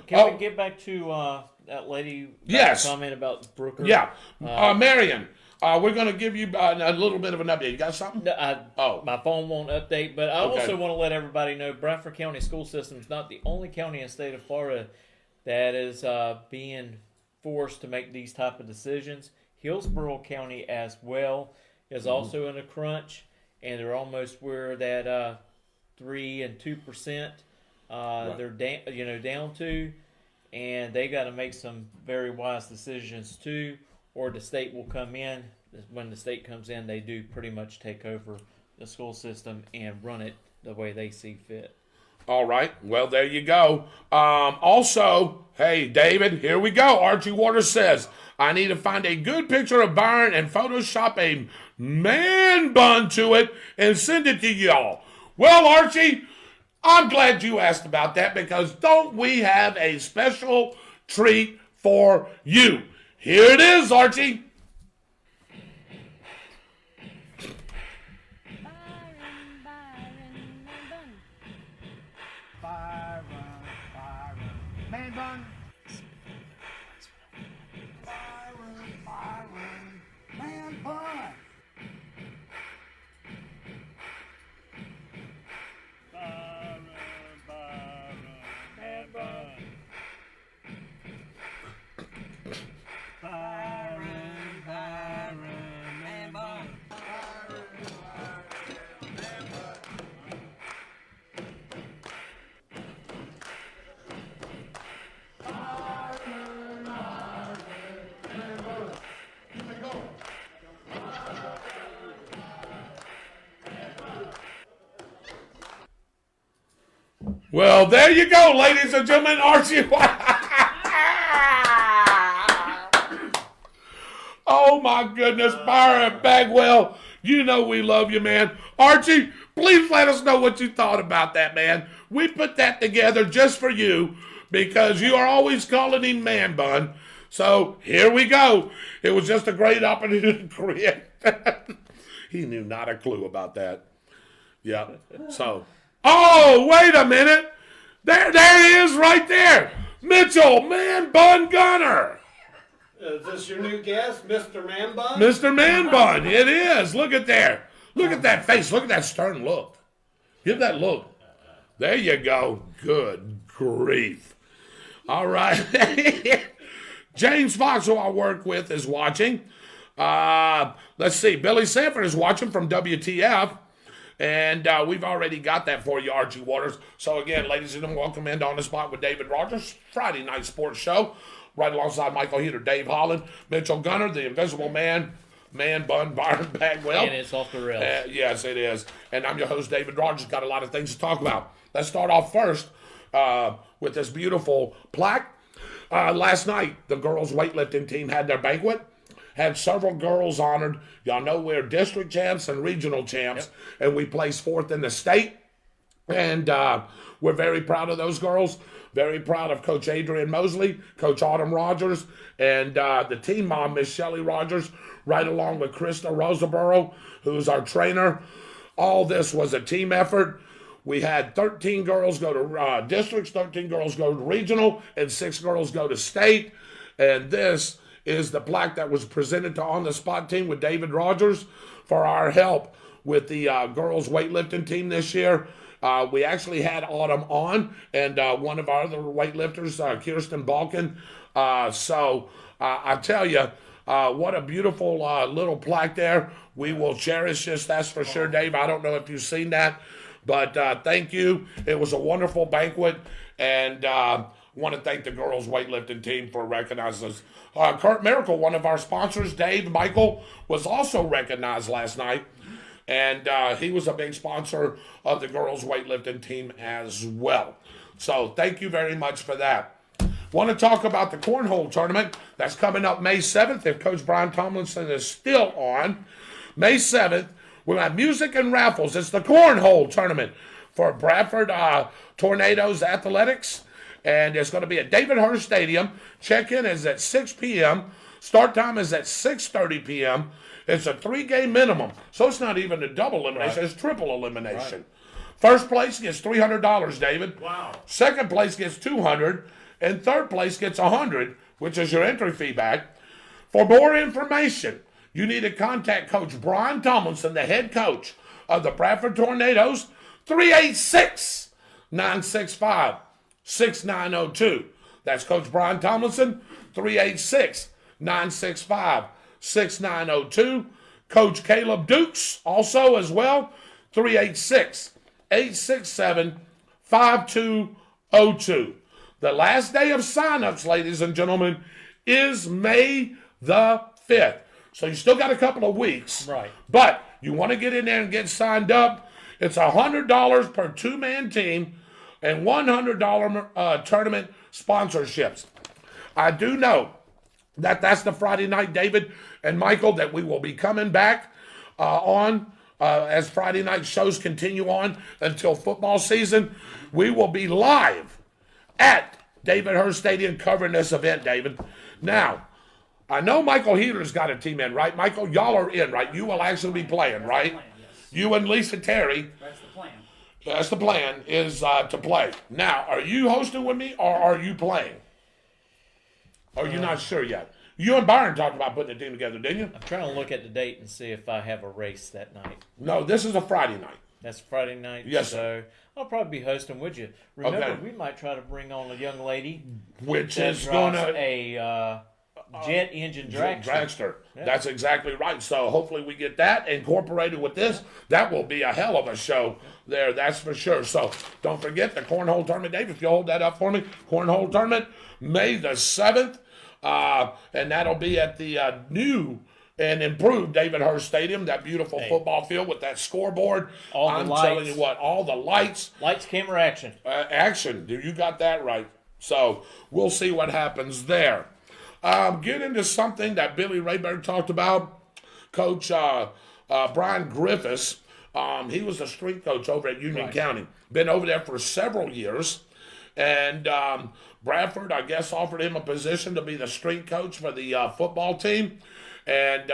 Can we get back to that lady? Yes. Comment about Brooker. Yeah. Marion, we're going to give you a little bit of an update. You got something? My phone won't update, but I also want to let everybody know Bradford County School System is not the only county in the state of Florida that is being forced to make these type of decisions. Hillsborough County as well is also in a crunch. And they're almost where that 3 and 2% they're down to, and they got to make some very wise decisions too, or the state will come in. When the state comes in, they do pretty much take over the school system and run it the way they see fit. All right. Well, there you go. Also, hey, David, here we go. Archie Waters says, I need to find a good picture of Byron and Photoshop a man bun to it and send it to y'all. Well, Archie, I'm glad you asked about that because don't we have a special treat for you? Here it is, Archie. Man bun. Man bun. Man bun. Man bun. Well, there you go, ladies and gentlemen. Archie, Oh, my goodness. Byron Bagwell, you know we love you, man. Archie, please let us know what you thought about that, man. We put that together just for you because you are always calling him Man Bun. So here we go. It was just a great opportunity to create that. He knew not a clue about that. Yeah. So, oh, wait a minute. There he is right there. Mitchell, Man Bun Gunner. Is this your new guest, Mr. Man Bun? Mr. Man Bun, it is. Look at there. Look at that face. Look at that stern look. Give that look. There you go. Good grief. All right. James Fox, who I work with, is watching. Let's see. Billy Sanford is watching from WTF. And we've already got that for you, Archie Waters. So, again, ladies and gentlemen, welcome into On the Spot with David Rodgers, Friday night sports show. Right alongside Michael Heater, Dave Holland, Mitchell Gunner, the Invisible Man, Man Bun, Byron Bagwell. And it's off the rails. Yes, it is. And I'm your host, David Rodgers. Got a lot of things to talk about. Let's start off first with this beautiful plaque. Last night, the girls' weightlifting team had their banquet. Had several girls honored. Y'all know we're district champs and regional champs, and we placed fourth in the state. And we're very proud of those girls. Very proud of Coach Adrian Mosley, Coach Autumn Rogers, and the team mom, Miss Shelley Rogers, right along with Krista Roseborough, who's our trainer. All this was a team effort. We had 13 girls go to districts, 13 girls go to regional, and 6 girls go to state. And this is the plaque that was presented to On the Spot team with David Rodgers for our help with the girls weightlifting team this year. We actually had Autumn on and one of our other weightlifters, Kirsten Balkin. So I tell you, what a beautiful little plaque there. We will cherish this, that's for sure, Dave. I don't know if you've seen that, but thank you. It was a wonderful banquet, and want to thank the girls weightlifting team for recognizing us. Kurt Miracle, one of our sponsors, Dave Michael, was also recognized last night. And he was a big sponsor of the girls' weightlifting team as well. So thank you very much for that. Want to talk about the Cornhole Tournament that's coming up May 7th. If Coach Brian Tomlinson is still on, May 7th, we'll have music and raffles. It's the Cornhole Tournament for Bradford Tornadoes Athletics. And it's going to be at David Hurst Stadium. Check-in is at 6 p.m. Start time is at 6:30 p.m. It's a 3-game minimum, so it's not even a double elimination. Right. It's triple elimination. Right. First place gets $300, David. Wow. Second place gets $200, and third place gets $100, which is your entry fee back. For more information, you need to contact Coach Brian Tomlinson, the head coach of the Bradford Tornadoes, 386-965-6902. That's Coach Brian Tomlinson, 386-965-6902. Coach Caleb Dukes also as well, 386-867-5202. The last day of signups, ladies and gentlemen, is May the 5th. So you still got a couple of weeks. Right. But you want to get in there and get signed up. It's $100 per 2-man team and $100 tournament sponsorships. I do know that's the Friday night, David and Michael, that we will be coming back on as Friday night shows continue on until football season. We will be live at David Hurst Stadium covering this event, David. Now, I know Michael Heater's got a team in, right? Michael, y'all are in, right? You will actually be playing, right? Plan, yes. You and Lisa Terry. That's the plan. That's the plan, is to play. Now, are you hosting with me or are you playing? Or are you not sure yet? You and Byron talked about putting a team together, didn't you? I'm trying to look at the date and see if I have a race that night. No, this is a Friday night. That's Friday night. Yes, so sir. I'll probably be hosting with you. Remember, Okay. we might try to bring on a young lady Which that is drives going to... a jet engine dragster. Yeah. That's exactly right. So hopefully we get that incorporated with this. That will be a hell of a show there, that's for sure. So don't forget the Cornhole Tournament, Dave, if you hold that up for me. Cornhole Tournament, May the 7th. And that'll be at the new and improved David Hurst Stadium, that beautiful football field with that scoreboard. I'm telling you what, all the lights. Lights, camera, action. Action. You got that right. So we'll see what happens there. get into something that Billy Rayberg talked about. Coach Brian Griffis, he was the strength coach over at Union County. Been over there for several years. And Bradford, I guess, offered him a position to be the strength coach for the football team. And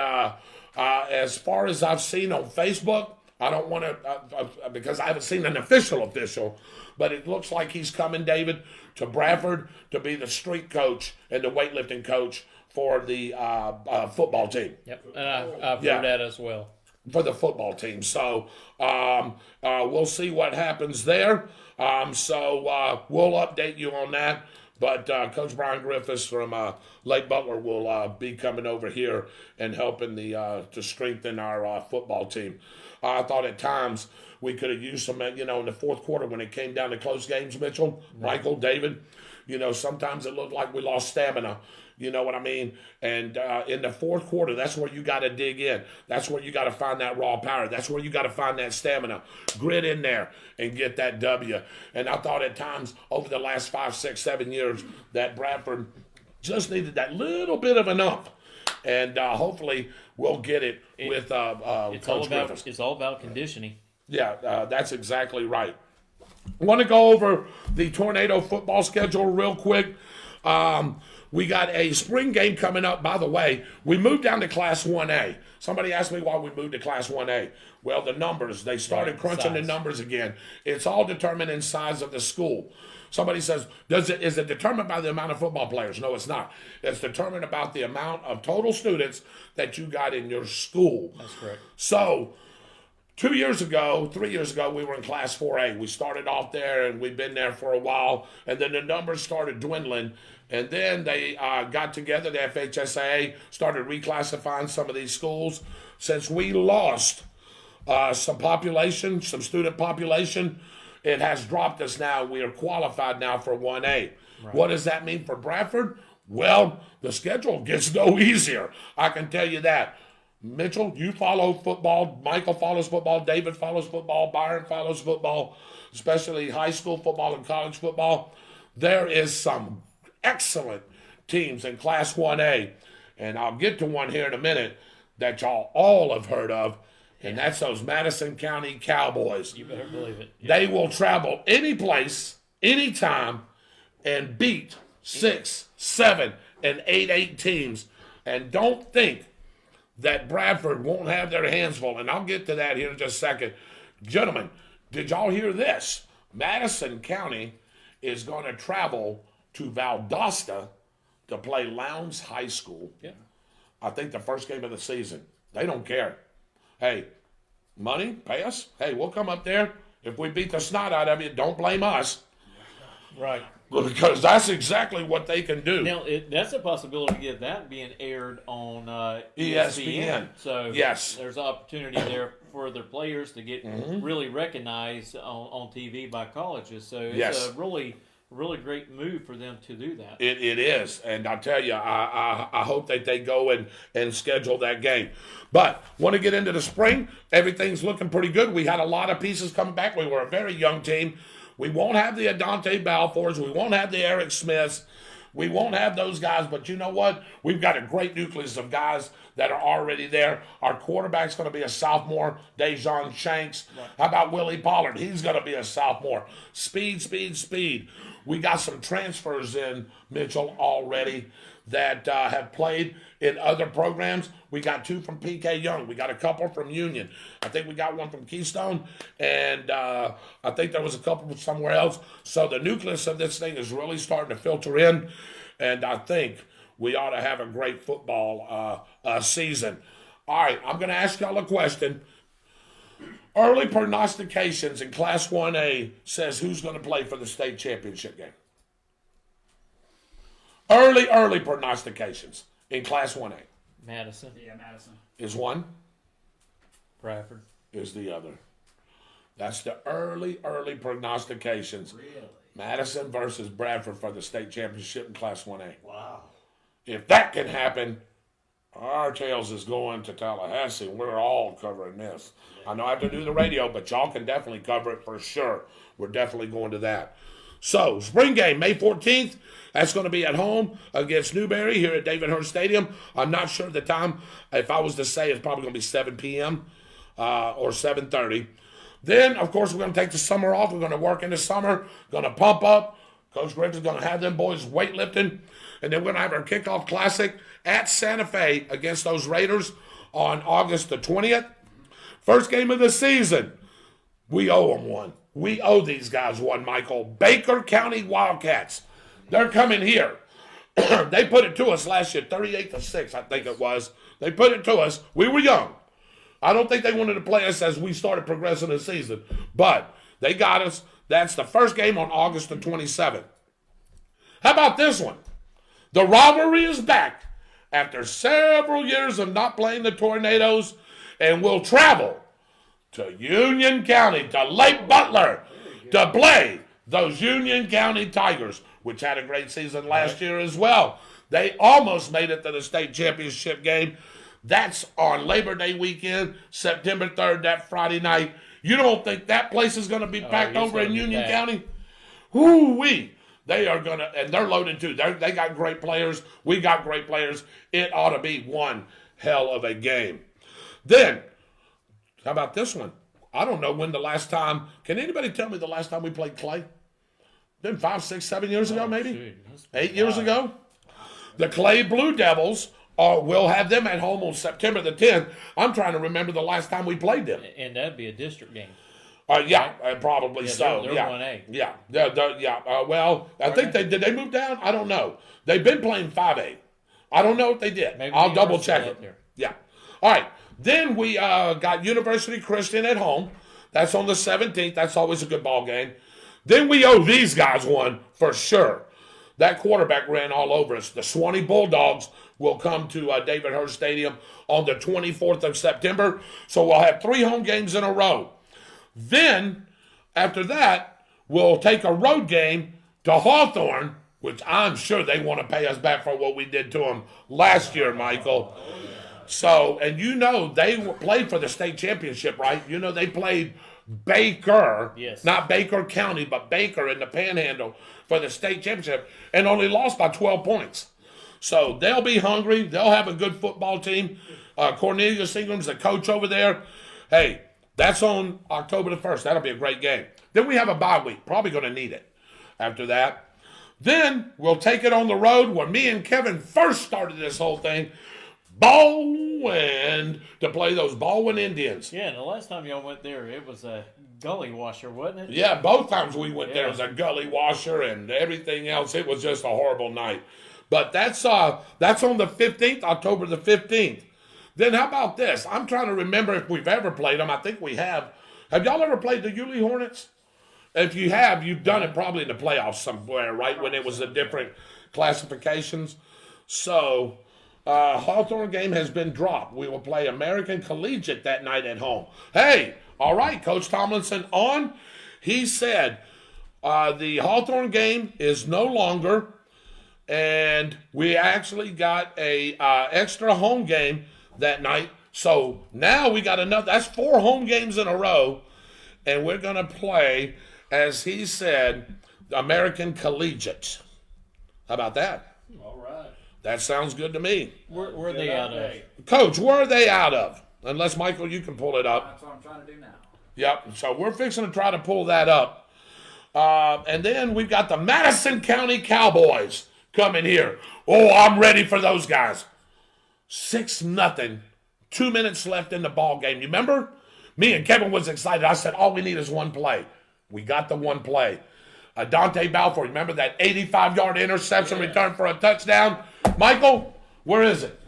as far as I've seen on Facebook, I don't want to, because I haven't seen an official, but it looks like he's coming, David, to Bradford to be the strength coach and the weightlifting coach for the football team. Yep, and I've heard that as well. For the football team. So we'll see what happens there. So we'll update you on that. But Coach Brian Griffis from Lake Butler will be coming over here and helping to strengthen our football team. I thought at times we could have used some, in the fourth quarter when it came down to close games, Mitchell, Michael, David. Sometimes it looked like we lost stamina. You know what I mean? And in the fourth quarter, that's where you got to dig in. That's where you got to find that raw power. That's where you got to find that stamina. Grit in there and get that W. And I thought at times over the last 5, 6, 7 years that Bradford just needed that little bit of an ump. And hopefully we'll get it with Coach Griffis. It's all about conditioning. Yeah, that's exactly right. I want to go over the Tornado football schedule real quick. We got a spring game coming up. By the way, we moved down to Class 1A. Somebody asked me why we moved to Class 1A. Well, the numbers. They started crunching the numbers again. It's all determined in size of the school. Somebody says, is it determined by the amount of football players? No, it's not. It's determined about the amount of total students that you got in your school. That's correct. So 3 years ago, we were in Class 4A. We started off there, and we've been there for a while. And then the numbers started dwindling. And then they got together, the FHSAA started reclassifying some of these schools. Since we lost some student population, it has dropped us now. We are qualified now for 1A. Right. What does that mean for Bradford? Well, the schedule gets no easier. I can tell you that. Mitchell, you follow football. Michael follows football. David follows football. Byron follows football, especially high school football and college football. There is some excellent teams in Class 1A, and I'll get to one here in a minute that y'all all have heard of, and that's those Madison County Cowboys. You better believe it. Yeah. They will travel any place, anytime, and beat 6, 7, and 8 teams. And don't think that Bradford won't have their hands full, and I'll get to that here in just a second. Gentlemen, did y'all hear this? Madison County is going to travel to Valdosta to play Lowndes High School. Yeah. I think the first game of the season. They don't care. Hey, money, pay us. Hey, we'll come up there. If we beat the snot out of you, don't blame us. Right. Because that's exactly what they can do. Now, that's a possibility of that being aired on ESPN. So yes, there's an opportunity there for their players to get really recognized on TV by colleges. So it's a really great move for them to do that. It is. And I tell you, I hope that they go and schedule that game. But want to get into the spring. Everything's looking pretty good. We had a lot of pieces coming back. We were a very young team. We won't have the Adante Balfours. We won't have the Eric Smiths. We won't have those guys. But you know what? We've got a great nucleus of guys that are already there. Our quarterback's going to be a sophomore, Dejon Shanks. Right. How about Willie Pollard? He's going to be a sophomore. Speed. We got some transfers in, Mitchell, already that have played in other programs. We got 2 from PK Young. We got a couple from Union. I think we got one from Keystone, and I think there was a couple from somewhere else. So the nucleus of this thing is really starting to filter in, and I think we ought to have a great football season. All right, I'm going to ask y'all a question. Early prognostications in Class 1A says who's going to play for the state championship game. Early prognostications in Class 1A. Madison. Yeah, Madison. Is one. Bradford. Is the other. That's the early prognostications. Really? Madison versus Bradford for the state championship in Class 1A. Wow. If that can happen, our Tails is going to Tallahassee. We're all covering this. I know I have to do the radio, but y'all can definitely cover it for sure. We're definitely going to that. So, spring game, May 14th. That's going to be at home against Newberry here at David Hurst Stadium. I'm not sure the time. If I was to say, it's probably going to be 7 p.m. Or 7:30. Then, of course, we're going to take the summer off. We're going to work in the summer, going to pump up. Coach Griffis is going to have them boys weightlifting. And then we're going to have our kickoff classic at Santa Fe against those Raiders on August the 20th. First game of the season. We owe them one. We owe these guys one, Michael. Baker County Wildcats. They're coming here. They put it to us last year, 38-6, I think it was. They put it to us. We were young. I don't think they wanted to play us as we started progressing the season. But they got us. That's the first game on August the 27th. How about this one? The rivalry is back after several years of not playing the Tornadoes, and we'll travel to Union County, to Lake Butler, to play those Union County Tigers, which had a great season last year as well. They almost made it to the state championship game. That's on Labor Day weekend, September 3rd, that Friday night. You don't think that place is going to be packed over in Union County? Whoo-wee. They are going to, and they're loaded too. They got great players. We got great players. It ought to be one hell of a game. Then, how about this one? I don't know when the last time, can anybody tell me the last time we played Clay? Been 5, 6, 7 years ago, maybe? 8 years ago? The Clay Blue Devils, we'll have them at home on September the 10th. I'm trying to remember the last time we played them. And that'd be a district game. Probably so. They're 1A. Yeah. Well, I think did they move down? I don't know. They've been playing 5A. I don't know if they did. Maybe I'll double check it. There. Yeah. All right. Then we got University Christian at home. That's on the 17th. That's always a good ball game. Then we owe these guys one for sure. That quarterback ran all over us. The Swanee Bulldogs will come to David Hurst Stadium on the 24th of September. So we'll have 3 home games in a row. Then, after that, we'll take a road game to Hawthorne, which I'm sure they want to pay us back for what we did to them last year, Michael. So, and you know they played for the state championship, right? You know they played Baker, yes. Not Baker County, but Baker in the Panhandle for the state championship, and only lost by 12 points. So they'll be hungry. They'll have a good football team. Cornelius Ingram's the coach over there. Hey, that's on October the 1st. That'll be a great game. Then we have a bye week. Probably going to need it after that. Then we'll take it on the road where me and Kevin first started this whole thing. Baldwin to play those Baldwin Indians. Yeah, and the last time y'all went there, it was a gully washer, wasn't it? Yeah, both times we went there, it was a gully washer and everything else. It was just a horrible night. But that's on the 15th, October the 15th. Then how about this? I'm trying to remember if we've ever played them. I think we have. Have y'all ever played the Yulee Hornets? If you have, you've done it probably in the playoffs somewhere, right? When it was the different classifications. So, Hawthorne game has been dropped. We will play American Collegiate that night at home. Hey, all right, Coach Tomlinson on. He said the Hawthorne game is no longer, and we actually got a extra home game that night. So now we got another. That's 4 home games in a row, and we're going to play, as he said, American Collegiate. How about that? All right. That sounds good to me. Where are they out of? Coach, where are they out of? Unless, Michael, you can pull it up. That's what I'm trying to do now. Yep, so we're fixing to try to pull that up. And then we've got the Madison County Cowboys coming here. Oh, I'm ready for those guys. 6-0. 2 minutes left in the ball game. You remember? Me and Kevin was excited. I said, all we need is one play. We got the one play. Dante Balfour, remember that 85-yard interception return for a touchdown? Michael, where is it?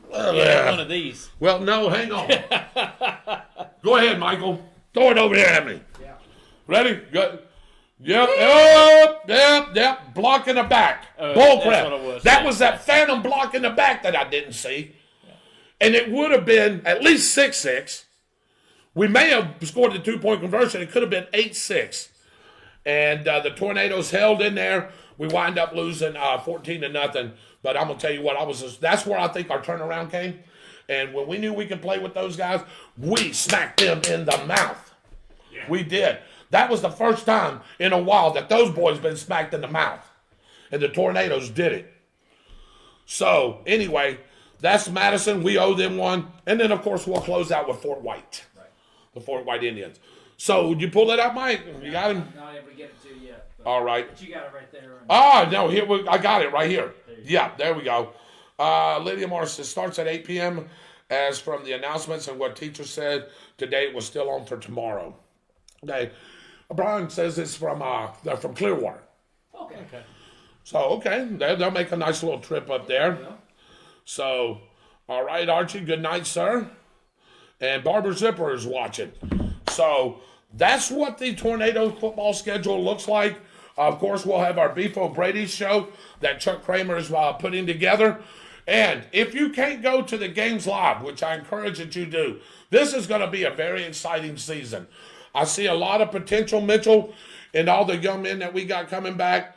One of these. Well, no, hang on. Go ahead, Michael. Throw it over here at me. Yeah. Ready? Good. Yep. Block in the back. Bull crap. That was that phantom block in the back that I didn't see. Yeah. And it would have been at least 6-6. We may have scored the 2-point conversion. It could have been 8-6. And the Tornadoes held in there. We wind up losing 14-0. But I'm going to tell you what, that's where I think our turnaround came. And when we knew we could play with those guys, we smacked them in the mouth. Yeah. We did. That was the first time in a while that those boys been smacked in the mouth. And the Tornadoes did it. So, anyway, that's Madison. We owe them one. And then, of course, we'll close out with Fort White. Right. The Fort White Indians. So, would you pull that up, Mike? You got him? Not able to get it to you yet. All right. But you got it right there. No, I got it right here. Yeah, there we go. Lydia Morris, it starts at 8 p.m. As from the announcements and what teacher said, today it was still on for tomorrow. Okay. Brian says it's they're from Clearwater. Okay. So, okay, they'll make a nice little trip up there. So, all right, Archie, good night, sir. And Barbara Zipper is watching. So, that's what the Tornado football schedule looks like. Of course, we'll have our Beef O'Brady show that Chuck Kramer is putting together. And if you can't go to the games live, which I encourage that you do, this is going to be a very exciting season. I see a lot of potential, Mitchell, and all the young men that we got coming back.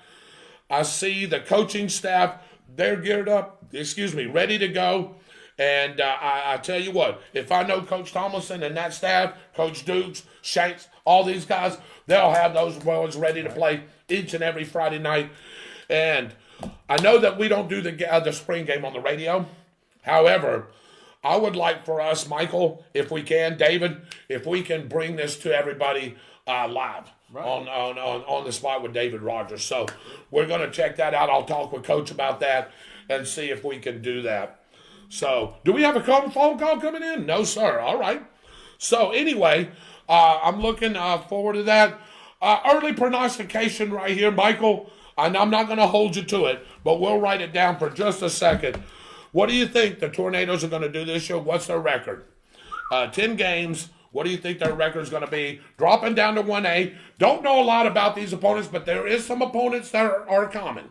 I see the coaching staff, they're geared up, ready to go. And I tell you what, if I know Coach Tomlinson and that staff, Coach Dukes, Shanks, all these guys, they'll have those boys ready to play each and every Friday night. And I know that we don't do the spring game on the radio. However, I would like for us, Michael, if we can, David, if we can bring this to everybody live. Right. On the spot with David Rodgers. So we're going to check that out. I'll talk with Coach about that and see if we can do that. So do we have a phone call coming in? No, sir. All right. So anyway, I'm looking forward to that. Early prognostication right here, Michael. And I'm not going to hold you to it, but we'll write it down for just a second. What do you think the Tornadoes are going to do this year? What's their record? 10 games. What do you think their record is going to be? Dropping down to 1A. Don't know a lot about these opponents, but there is some opponents that are common.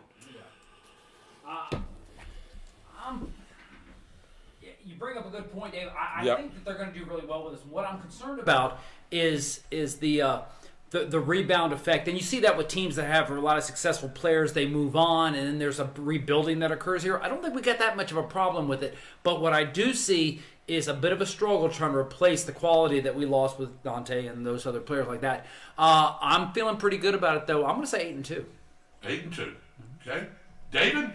You bring up a good point, Dave. I think that they're going to do really well with this. What I'm concerned about is the rebound effect. And you see that with teams that have a lot of successful players. They move on, and then there's a rebuilding that occurs here. I don't think we got that much of a problem with it. But what I do see is a bit of a struggle trying to replace the quality that we lost with Dante and those other players like that. I'm feeling pretty good about it, though. I'm going to say 8-2. 8-2. Okay. David?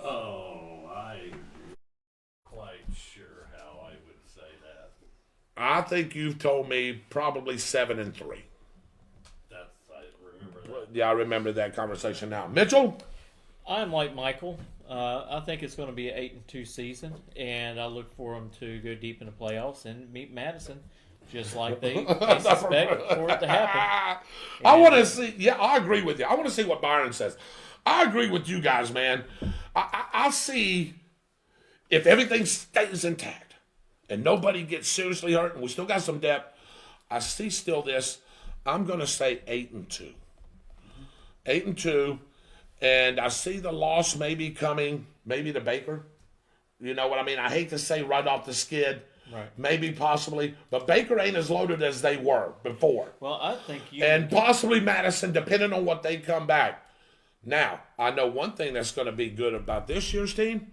Oh, I'm quite sure how I would say that. I think you've told me probably 7-3. I remember that. Yeah, I remember that conversation now. Mitchell? I'm like Michael. I think it's going to be an 8-2 season, and I look for them to go deep in the playoffs and meet Madison, just like they suspect for it to happen. I want to see. Yeah, I agree with you. I want to see what Byron says. I agree with you guys, man. I see if everything stays intact and nobody gets seriously hurt, and we still got some depth. I see still this. I'm going to say 8-2. 8-2. And I see the loss maybe coming, maybe to Baker. You know what I mean? I hate to say right off the skid. Right. Maybe, possibly. But Baker ain't as loaded as they were before. Well, I think you... And possibly Madison, depending on what they come back. Now, I know one thing that's going to be good about this year's team.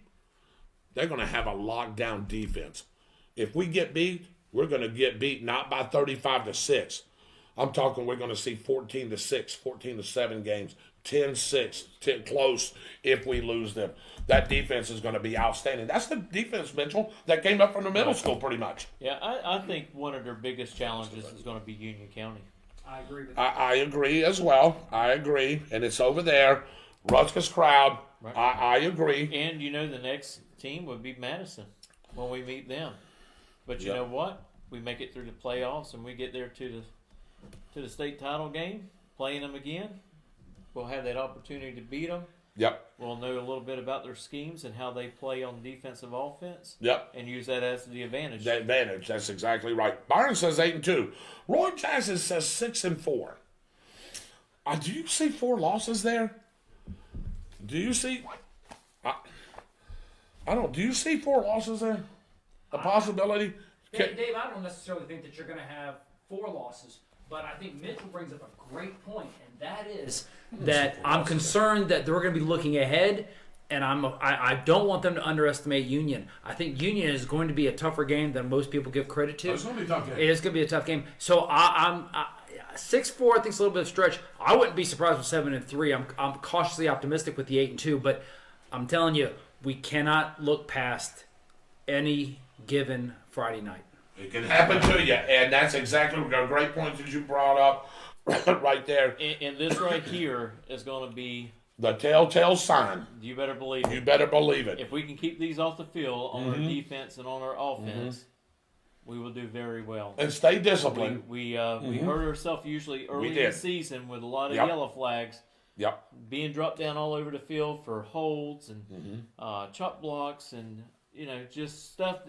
They're going to have a lockdown defense. If we get beat, we're going to get beat not by 35-6. I'm talking we're going to see 14-6, 14-7 games. 10-6, 10 close if we lose them. That defense is going to be outstanding. That's the defense, Mitchell, that came up from the middle school pretty much. Yeah, I think one of their biggest challenges is going to be Union County. I agree with I agree as well. I agree. And it's over there. Rutgers crowd. Right. I agree. And, the next team would be Madison when we meet them. But you know what? We make it through the playoffs and we get there to the state title game, playing them again. We'll have that opportunity to beat them. Yep. We'll know a little bit about their schemes and how they play on defensive offense. Yep. And use that as the advantage. The advantage. That's exactly right. Byron says 8-2. Roy Jackson says 6-4. Do you see 4 losses there? Do you see? I don't. Do you see 4 losses there? A possibility. Dave, I don't necessarily think that you're going to have 4 losses. But I think Mitchell brings up a great point, and that is that I'm concerned that they're going to be looking ahead, and I don't want them to underestimate Union. I think Union is going to be a tougher game than most people give credit to. It's going to be a tough game. It is going to be a tough game. So 6-4, I think is a little bit of a stretch. I wouldn't be surprised with 7-3. I'm cautiously optimistic with the 8-2, but I'm telling you, we cannot look past any given Friday night. It can happen to you, and that's exactly a great point that you brought up right there. And this right here is going to be the telltale sign. You better believe it. You better believe it. If we can keep these off the field on our defense and on our offense, we will do very well. And stay disciplined. We hurt ourselves usually early in the season with a lot of yellow flags. Yep. Being dropped down all over the field for holds and chop blocks and just stuff.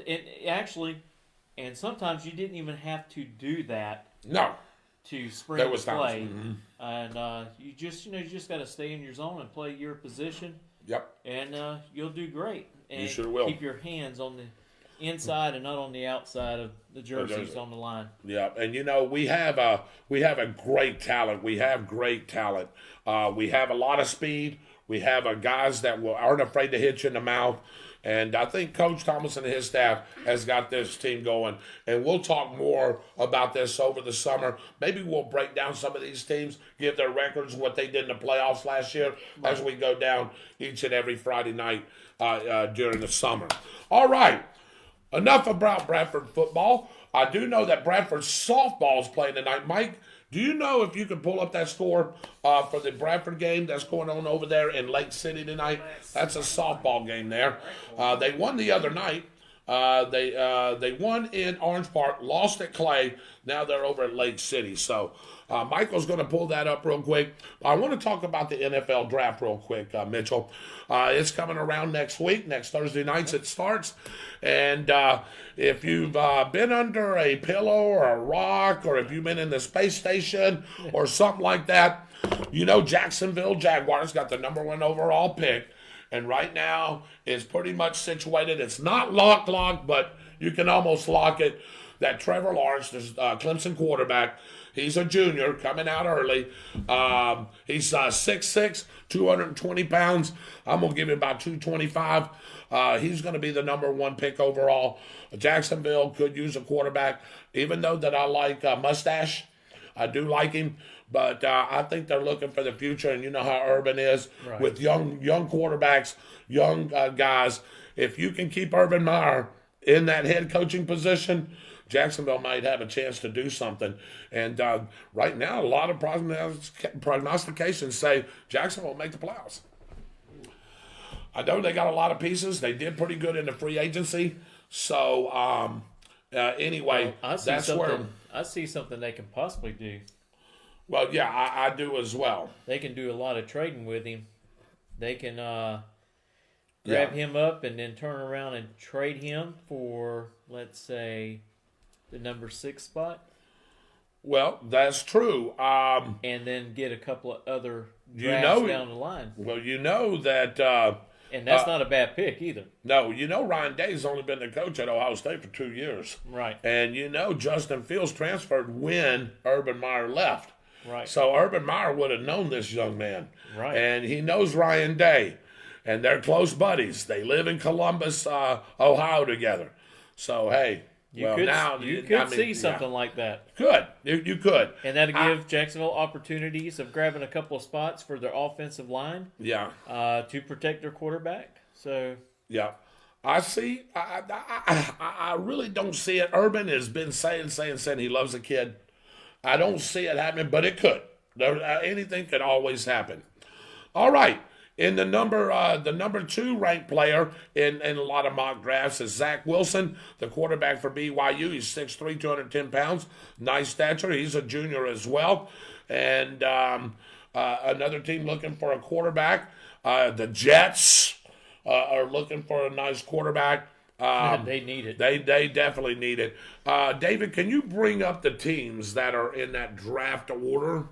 And sometimes you didn't even have to do that. No. To spring play, and you just got to stay in your zone and play your position. Yep. And you'll do great. And you sure will. Keep your hands on the inside and not on the outside of the jerseys on the line. Yeah, and we have a great talent. We have great talent. We have a lot of speed. We have guys that aren't afraid to hit you in the mouth. And I think Coach Thomas and his staff has got this team going. And we'll talk more about this over the summer. Maybe we'll break down some of these teams, give their records, what they did in the playoffs last year as we go down each and every Friday night during the summer. All right. Enough about Bradford football. I do know that Bradford Softball is playing tonight. Mike, do you know if you can pull up that score for the Bradford game that's going on over there in Lake City tonight? That's a softball game there. They won the other night. They won in Orange Park, lost at Clay. Now they're over at Lake City. So Michael's going to pull that up real quick. I want to talk about the NFL draft real quick, Mitchell. It's coming around next week. Next Thursday nights it starts. And if you've been under a pillow or a rock, or if you've been in the space station or something like that, Jacksonville Jaguars got the number 1 overall pick. And right now it's pretty much situated. It's not locked, but you can almost lock it. That Trevor Lawrence, the Clemson quarterback, he's a junior coming out early. He's 6'6", 220 pounds. I'm going to give him about 225. He's going to be the number 1 pick overall. Jacksonville could use a quarterback, even though that I like Mustache. I do like him. But I think they're looking for the future, and you know how Urban is with young quarterbacks, young guys. If you can keep Urban Meyer in that head coaching position, Jacksonville might have a chance to do something. And right now, a lot of prognostications say Jacksonville will make the playoffs. I know they got a lot of pieces. They did pretty good in the free agency. So anyway, that's where I see something they can possibly do. Well, yeah, I do as well. They can do a lot of trading with him. They can grab him up and then turn around and trade him for, let's say, the number 6 spot. Well, that's true. And then get a couple of other drafts down the line. Well, that... and that's not a bad pick either. No, Ryan Day's only been the coach at Ohio State for 2 years. Right. And Justin Fields transferred when Urban Meyer left. Right. So Urban Meyer would have known this young man. Right. And he knows Ryan Day. And they're close buddies. They live in Columbus, Ohio together. So, hey. You could see something like that. Could. You could. And that'll give Jacksonville opportunities of grabbing a couple of spots for their offensive line. Yeah. To protect their quarterback. So. Yeah. I see. I really don't see it. Urban has been saying he loves the kid. I don't see it happening, but it could. Anything could always happen. All right. In the number 2 ranked player in a lot of mock drafts is Zach Wilson, the quarterback for BYU. He's 6'3", 210 pounds. Nice stature. He's a junior as well. And another team looking for a quarterback. The Jets are looking for a nice quarterback. They need it. They definitely need it. David, can you bring up the teams that are in that draft order?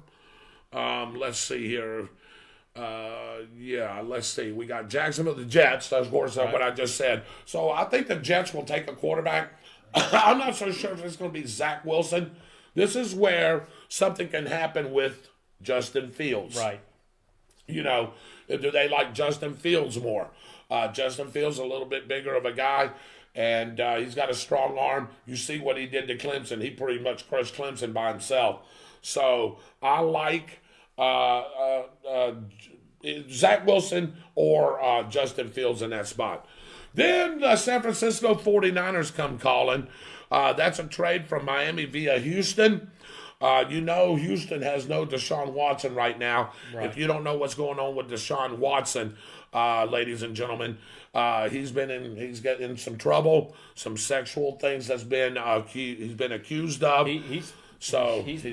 Let's see here. Let's see. We got Jacksonville, the Jets. Of course, what I just said. So I think the Jets will take a quarterback. I'm not so sure if it's going to be Zach Wilson. This is where something can happen with Justin Fields. Right. Do they like Justin Fields more? Justin Fields a little bit bigger of a guy, and he's got a strong arm. You see what he did to Clemson. He pretty much crushed Clemson by himself. So I like Zach Wilson or Justin Fields in that spot. Then the San Francisco 49ers come calling. That's a trade from Miami via Houston. Houston has no Deshaun Watson right now. Right. If you don't know what's going on with Deshaun Watson, ladies and gentlemen, he's getting in some trouble, some sexual things he's been accused of. He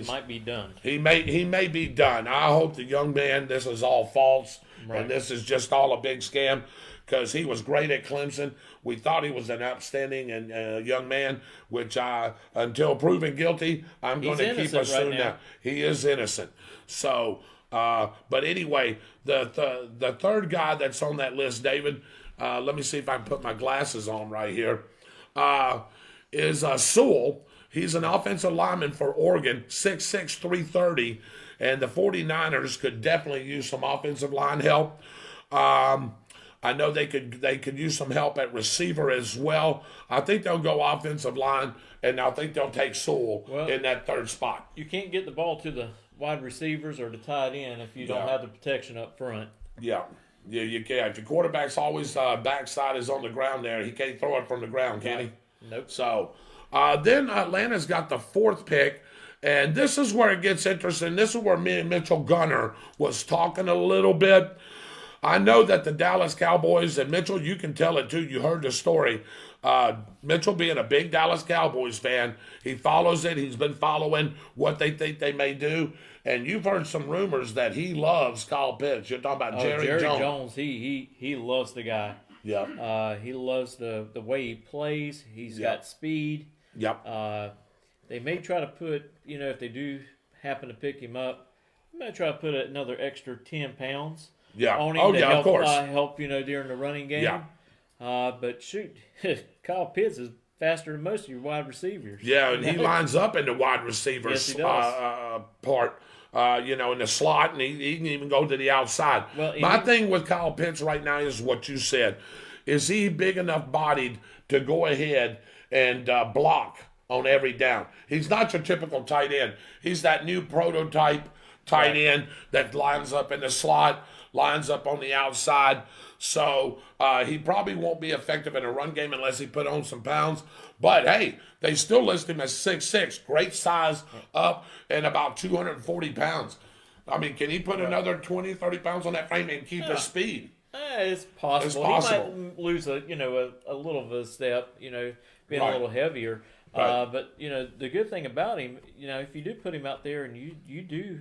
might be done. He may be done. I hope the young man, this is all false, and this is just all a big scam, because he was great at Clemson. We thought he was an upstanding and young man, which until proven guilty, I'm going to keep assuming that he is innocent. So, but anyway, the third guy that's on that list, David, let me see if I can put my glasses on right here, is Sewell. He's an offensive lineman for Oregon, 6'6", 330, and the 49ers could definitely use some offensive line help. I know they could use some help at receiver as well. I think they'll go offensive line, and I think they'll take Sewell in that third spot. You can't get the ball to the wide receivers or the tight end if you don't have the protection up front. Yeah, you can't. If your quarterback's always backside is on the ground there, he can't throw it from the ground, can he? Nope. So then Atlanta's got the fourth pick, and this is where it gets interesting. This is where me and Mitchell Gunner was talking a little bit. I know that the Dallas Cowboys, and Mitchell, you can tell it too. You heard the story. Mitchell being a big Dallas Cowboys fan, he follows it. He's been following what they think they may do. And you've heard some rumors that he loves Kyle Pitts. You're talking about Jerry Jones. He loves the guy. Yep. He loves the way he plays. He's got speed. Yep. They may try to put, if they do happen to pick him up, they may try to put another extra 10 pounds. Yeah. On him to help, of course. Help during the running game. Yeah. But shoot, Kyle Pitts is faster than most of your wide receivers. Yeah, and he lines up in the wide receivers Yes, he does. part, in the slot, and he can even go to the outside. Well, My thing with Kyle Pitts right now is what you said. Is he big enough bodied to go ahead and block on every down? He's not your typical tight end. He's that new prototype tight end that lines up in the slot, lines up on the outside. So he probably won't be effective in a run game unless he put on some pounds. But, hey, they still list him as 6'6", great size, up, and about 240 pounds. I mean, can he put another 20, 30 pounds on that frame and keep his speed? It's possible. It's possible. He might lose a little of a step, being a little heavier. Right. But the good thing about him, if you do put him out there and you do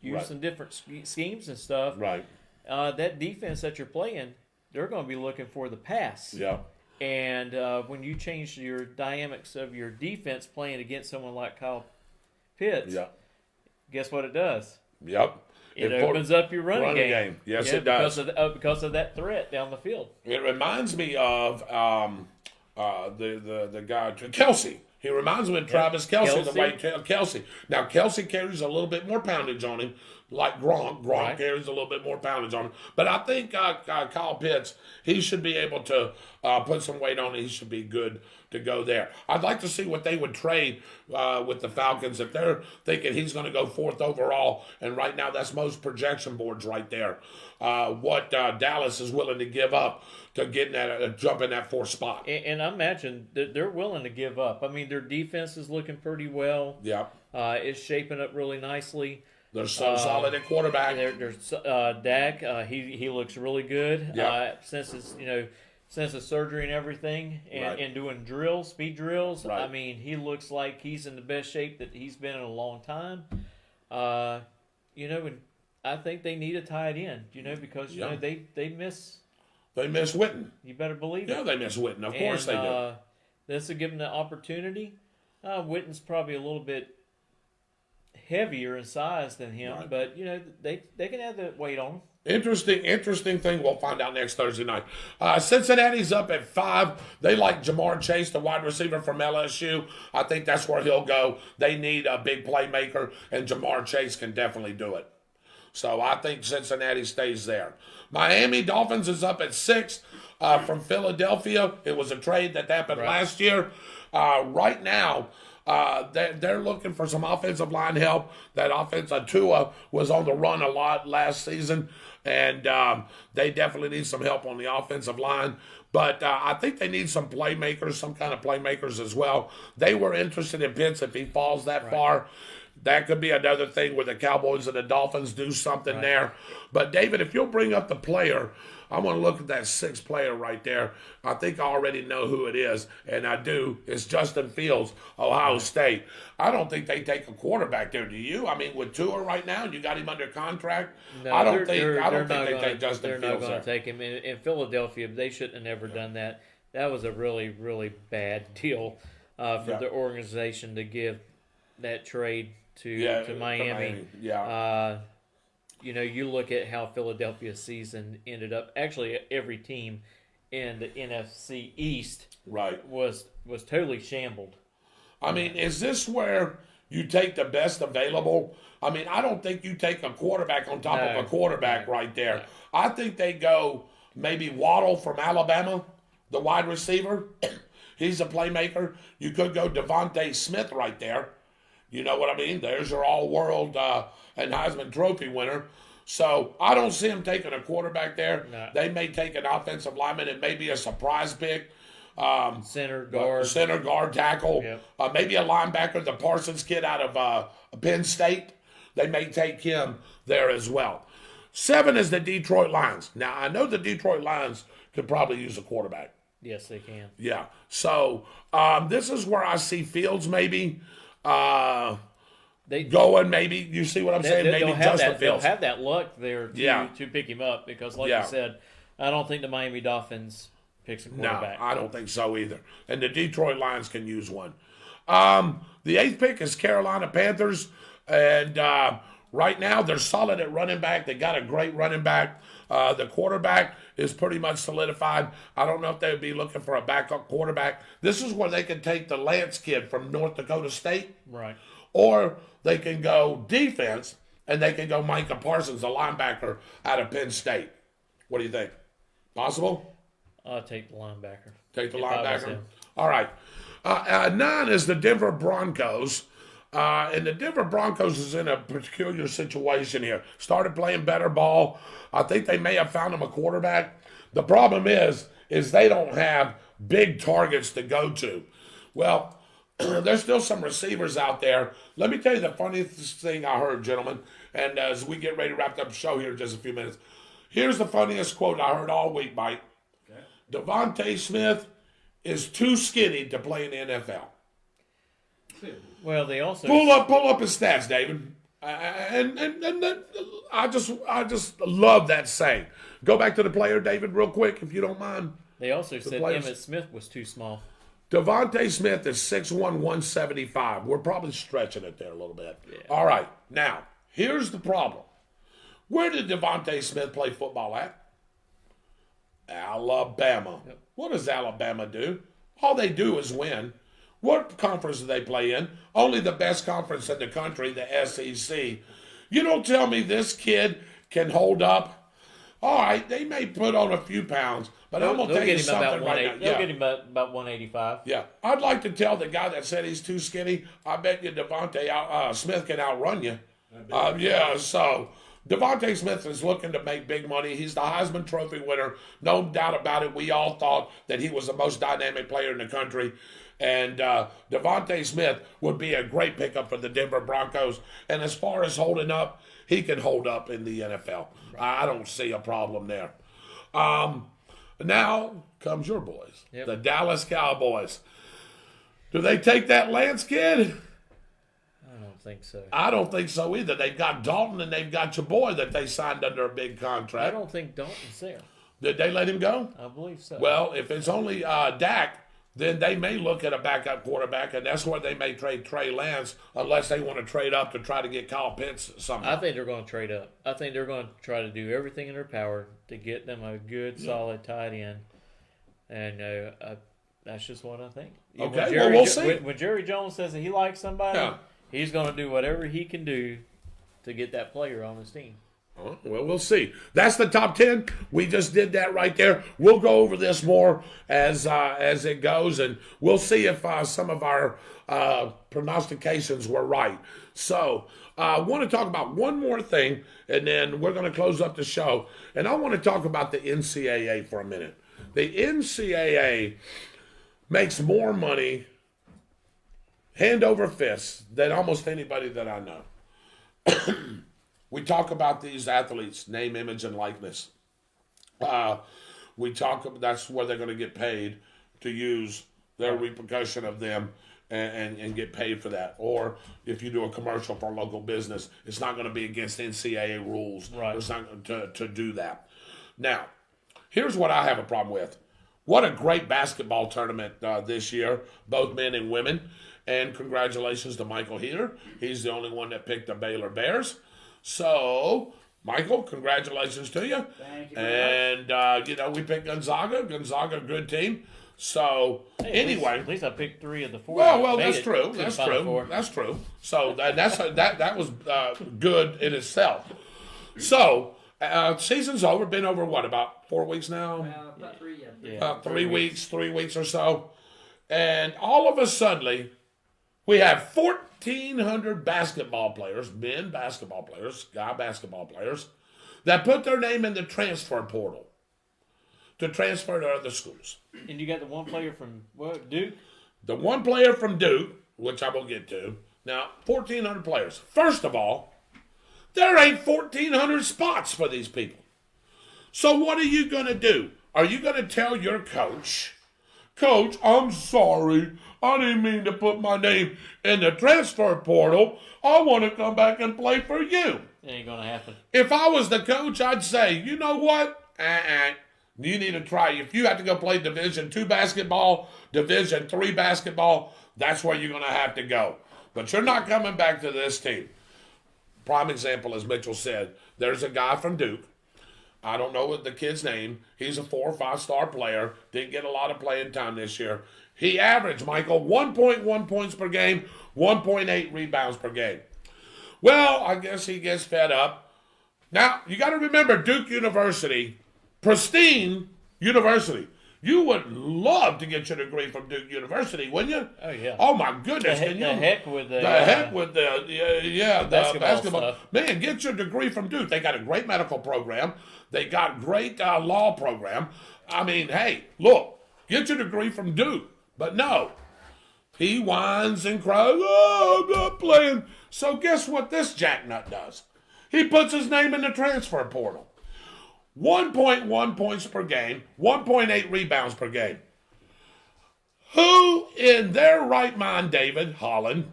use some different schemes and stuff, Right. That defense that you're playing, they're going to be looking for the pass. Yeah. And when you change your dynamics of your defense playing against someone like Kyle Pitts, guess what it does? Yep. It opens up your running game. Yes, it does. Because of that threat down the field. It reminds me of the guy, Kelsey. He reminds me of Travis Kelsey, the way Kelsey. Now, Kelsey carries a little bit more poundage on him, like Gronk. Gronk carries a little bit more poundage on him. But I think Kyle Pitts, he should be able to put some weight on it. He should be good to go there. I'd like to see what they would trade with the Falcons if they're thinking he's going to go 4th overall. And right now, that's most projection boards right there. What Dallas is willing to give up to get that jump in that 4th spot. And I imagine that they're willing to give up. I mean, their defense is looking pretty well. Yeah. It's shaping up really nicely. They're so solid at quarterback. There's Dak. He looks really good. Yeah. Since his surgery and everything, and doing speed drills. Right. I mean, he looks like he's in the best shape that he's been in a long time. And I think they need a tight end. Because they miss. They miss Witten. You better believe it. Yeah, they miss Witten. Of course they do. This will give them the opportunity. Witten's probably a little bit heavier in size than him, but they can have that weight on him. Interesting thing we'll find out next Thursday night. Cincinnati's up at 5. They like Jamar Chase, the wide receiver from LSU. I think that's where he'll go. They need a big playmaker, and Jamar Chase can definitely do it. So I think Cincinnati stays there. Miami Dolphins is up at 6 from Philadelphia. It was a trade that happened last year. Right now, They're looking for some offensive line help. That offensive Tua was on the run a lot last season, and they definitely need some help on the offensive line. But I think they need some playmakers, some kind of playmakers as well. They were interested in Pitts if he falls that far. That could be another thing where the Cowboys and the Dolphins do something there. But, David, if you'll bring up the player, I want to look at that 6th player right there. I think I already know who it is, and I do. It's Justin Fields, Ohio State. I don't think they take a quarterback there, do you? I mean, with Tua right now, you got him under contract. No, I don't think they take Justin Fields. Fields. They're not going to take him. In Philadelphia, they shouldn't have never done that. That was a really, really bad deal for the organization to give that trade to Miami. You look at how Philadelphia's season ended up. Actually, every team in the NFC East was totally shambled. I mean, is this where you take the best available? I mean, I don't think you take a quarterback on top of a quarterback right there. I think they go maybe Waddle from Alabama, the wide receiver. He's a playmaker. You could go Devontae Smith right there. You know what I mean? There's your all-world and Heisman Trophy winner. So I don't see them taking a quarterback there. No. They may take an offensive lineman. It may be a surprise pick. Center guard, tackle. Yep. Maybe a linebacker, the Parsons kid out of Penn State. They may take him there as well. 7 is the Detroit Lions. Now, I know the Detroit Lions could probably use a quarterback. Yes, they can. Yeah. So this is where I see Fields maybe going. Maybe you see what I'm saying? Maybe Justin Fields. They'll have that luck there to pick him up because, like you said, I don't think the Miami Dolphins picks a quarterback. No, I don't think so either. And the Detroit Lions can use one. The 8th pick is Carolina Panthers, and right now they're solid at running back. They got a great running back. The quarterback is pretty much solidified. I don't know if they would be looking for a backup quarterback. This is where they can take the Lance kid from North Dakota State. Right. Or they can go defense, and they can go Micah Parsons, a linebacker out of Penn State. What do you think? Possible? I'll take the linebacker. Take the linebacker? All right. 9 is the Denver Broncos. And the Denver Broncos is in a peculiar situation here. Started playing better ball. I think they may have found him a quarterback. The problem is they don't have big targets to go to. Well, there's still some receivers out there. Let me tell you the funniest thing I heard, gentlemen, and as we get ready to wrap up the show here in just a few minutes. Here's the funniest quote I heard all week, Mike. Okay. Devontae Smith is too skinny to play in the NFL. Well, they also pull up his stats, David, and I just love that saying. Go back to the player, David, real quick, if you don't mind. They also said Emmitt Smith was too small. Devontae Smith is 6'1", 175. We're probably stretching it there a little bit. Yeah. All right, now here's the problem. Where did Devontae Smith play football at? Alabama. Yep. What does Alabama do? All they do is win. What conference do they play in? Only the best conference in the country, the SEC. You don't tell me this kid can hold up. All right, they may put on a few pounds, but I'm going to tell you something right now. They'll get him about 185. Yeah. I'd like to tell the guy that said he's too skinny, I bet you Devontae Smith can outrun you. So Devontae Smith is looking to make big money. He's the Heisman Trophy winner. No doubt about it. We all thought that he was the most dynamic player in the country. And Devontae Smith would be a great pickup for the Denver Broncos. And as far as holding up, he can hold up in the NFL. I don't see a problem there. Now comes your boys, the Dallas Cowboys. Do they take that Lance kid? I don't think so. I don't think so either. They've got Dalton and they've got your boy that they signed under a big contract. I don't think Dalton's there. Did they let him go? I believe so. Well, if it's only Dak, then they may look at a backup quarterback, and that's where they may trade Trey Lance unless they want to trade up to try to get Kyle Pitts somehow. I think they're going to trade up. I think they're going to try to do everything in their power to get them a good, solid tight end. And that's just what I think. Okay, we'll see. When Jerry Jones says that he likes somebody, he's going to do whatever he can do to get that player on his team. Well, we'll see. That's the top 10. We just did that right there. We'll go over this more as it goes, and we'll see if some of our prognostications were right. So I want to talk about one more thing, and then we're going to close up the show. And I want to talk about the NCAA for a minute. The NCAA makes more money hand over fist than almost anybody that I know. We talk about these athletes, name, image, and likeness. We talk about that's where they're going to get paid to use their repercussion of them and get paid for that. Or if you do a commercial for a local business, it's not going to be against NCAA rules. Right. It's not to do that. Now, here's what I have a problem with. What a great basketball tournament this year, both men and women. And congratulations to Michael Heater. He's the only one that picked the Baylor Bears. So, Michael, congratulations to you. Thank you. And, we picked Gonzaga. Gonzaga, good team. So, anyway. At least I picked 3 of the 4. Well, that's true. That's true. That's true. So, that was good in itself. So, season's over. Been over, what, about 4 weeks now? About 3, yeah. About 3 weeks or so. And all of a sudden, we have 1,400 basketball players, men basketball players, guy basketball players, that put their name in the transfer portal to transfer to other schools. And you got the one player from Duke? The one player from Duke, which I will get to. Now, 1,400 players. First of all, there ain't 1,400 spots for these people. So what are you going to do? Are you going to tell your coach, Coach, I'm sorry, I didn't mean to put my name in the transfer portal. I want to come back and play for you. It ain't going to happen. If I was the coach, I'd say, you know what? You need to try. If you have to go play Division II basketball, Division III basketball, that's where you're going to have to go. But you're not coming back to this team. Prime example, as Mitchell said, there's a guy from Duke. I don't know what the kid's name. He's a 4 or 5 star player. Didn't get a lot of playing time this year. He averaged, Michael, 1.1 points per game, 1.8 rebounds per game. Well, I guess he gets fed up. Now, you got to remember Duke University, pristine university. You would love to get your degree from Duke University, wouldn't you? Oh, yeah. Oh, my goodness. The heck with the basketball. stuff. Man, get your degree from Duke. They got a great medical program. They got great law program. I mean, hey, look, get your degree from Duke. But no, he whines and cries, oh, I'm not playing. So guess what this jacknut does? He puts his name in the transfer portal. 1.1 points per game, 1.8 rebounds per game. Who in their right mind, David Holland,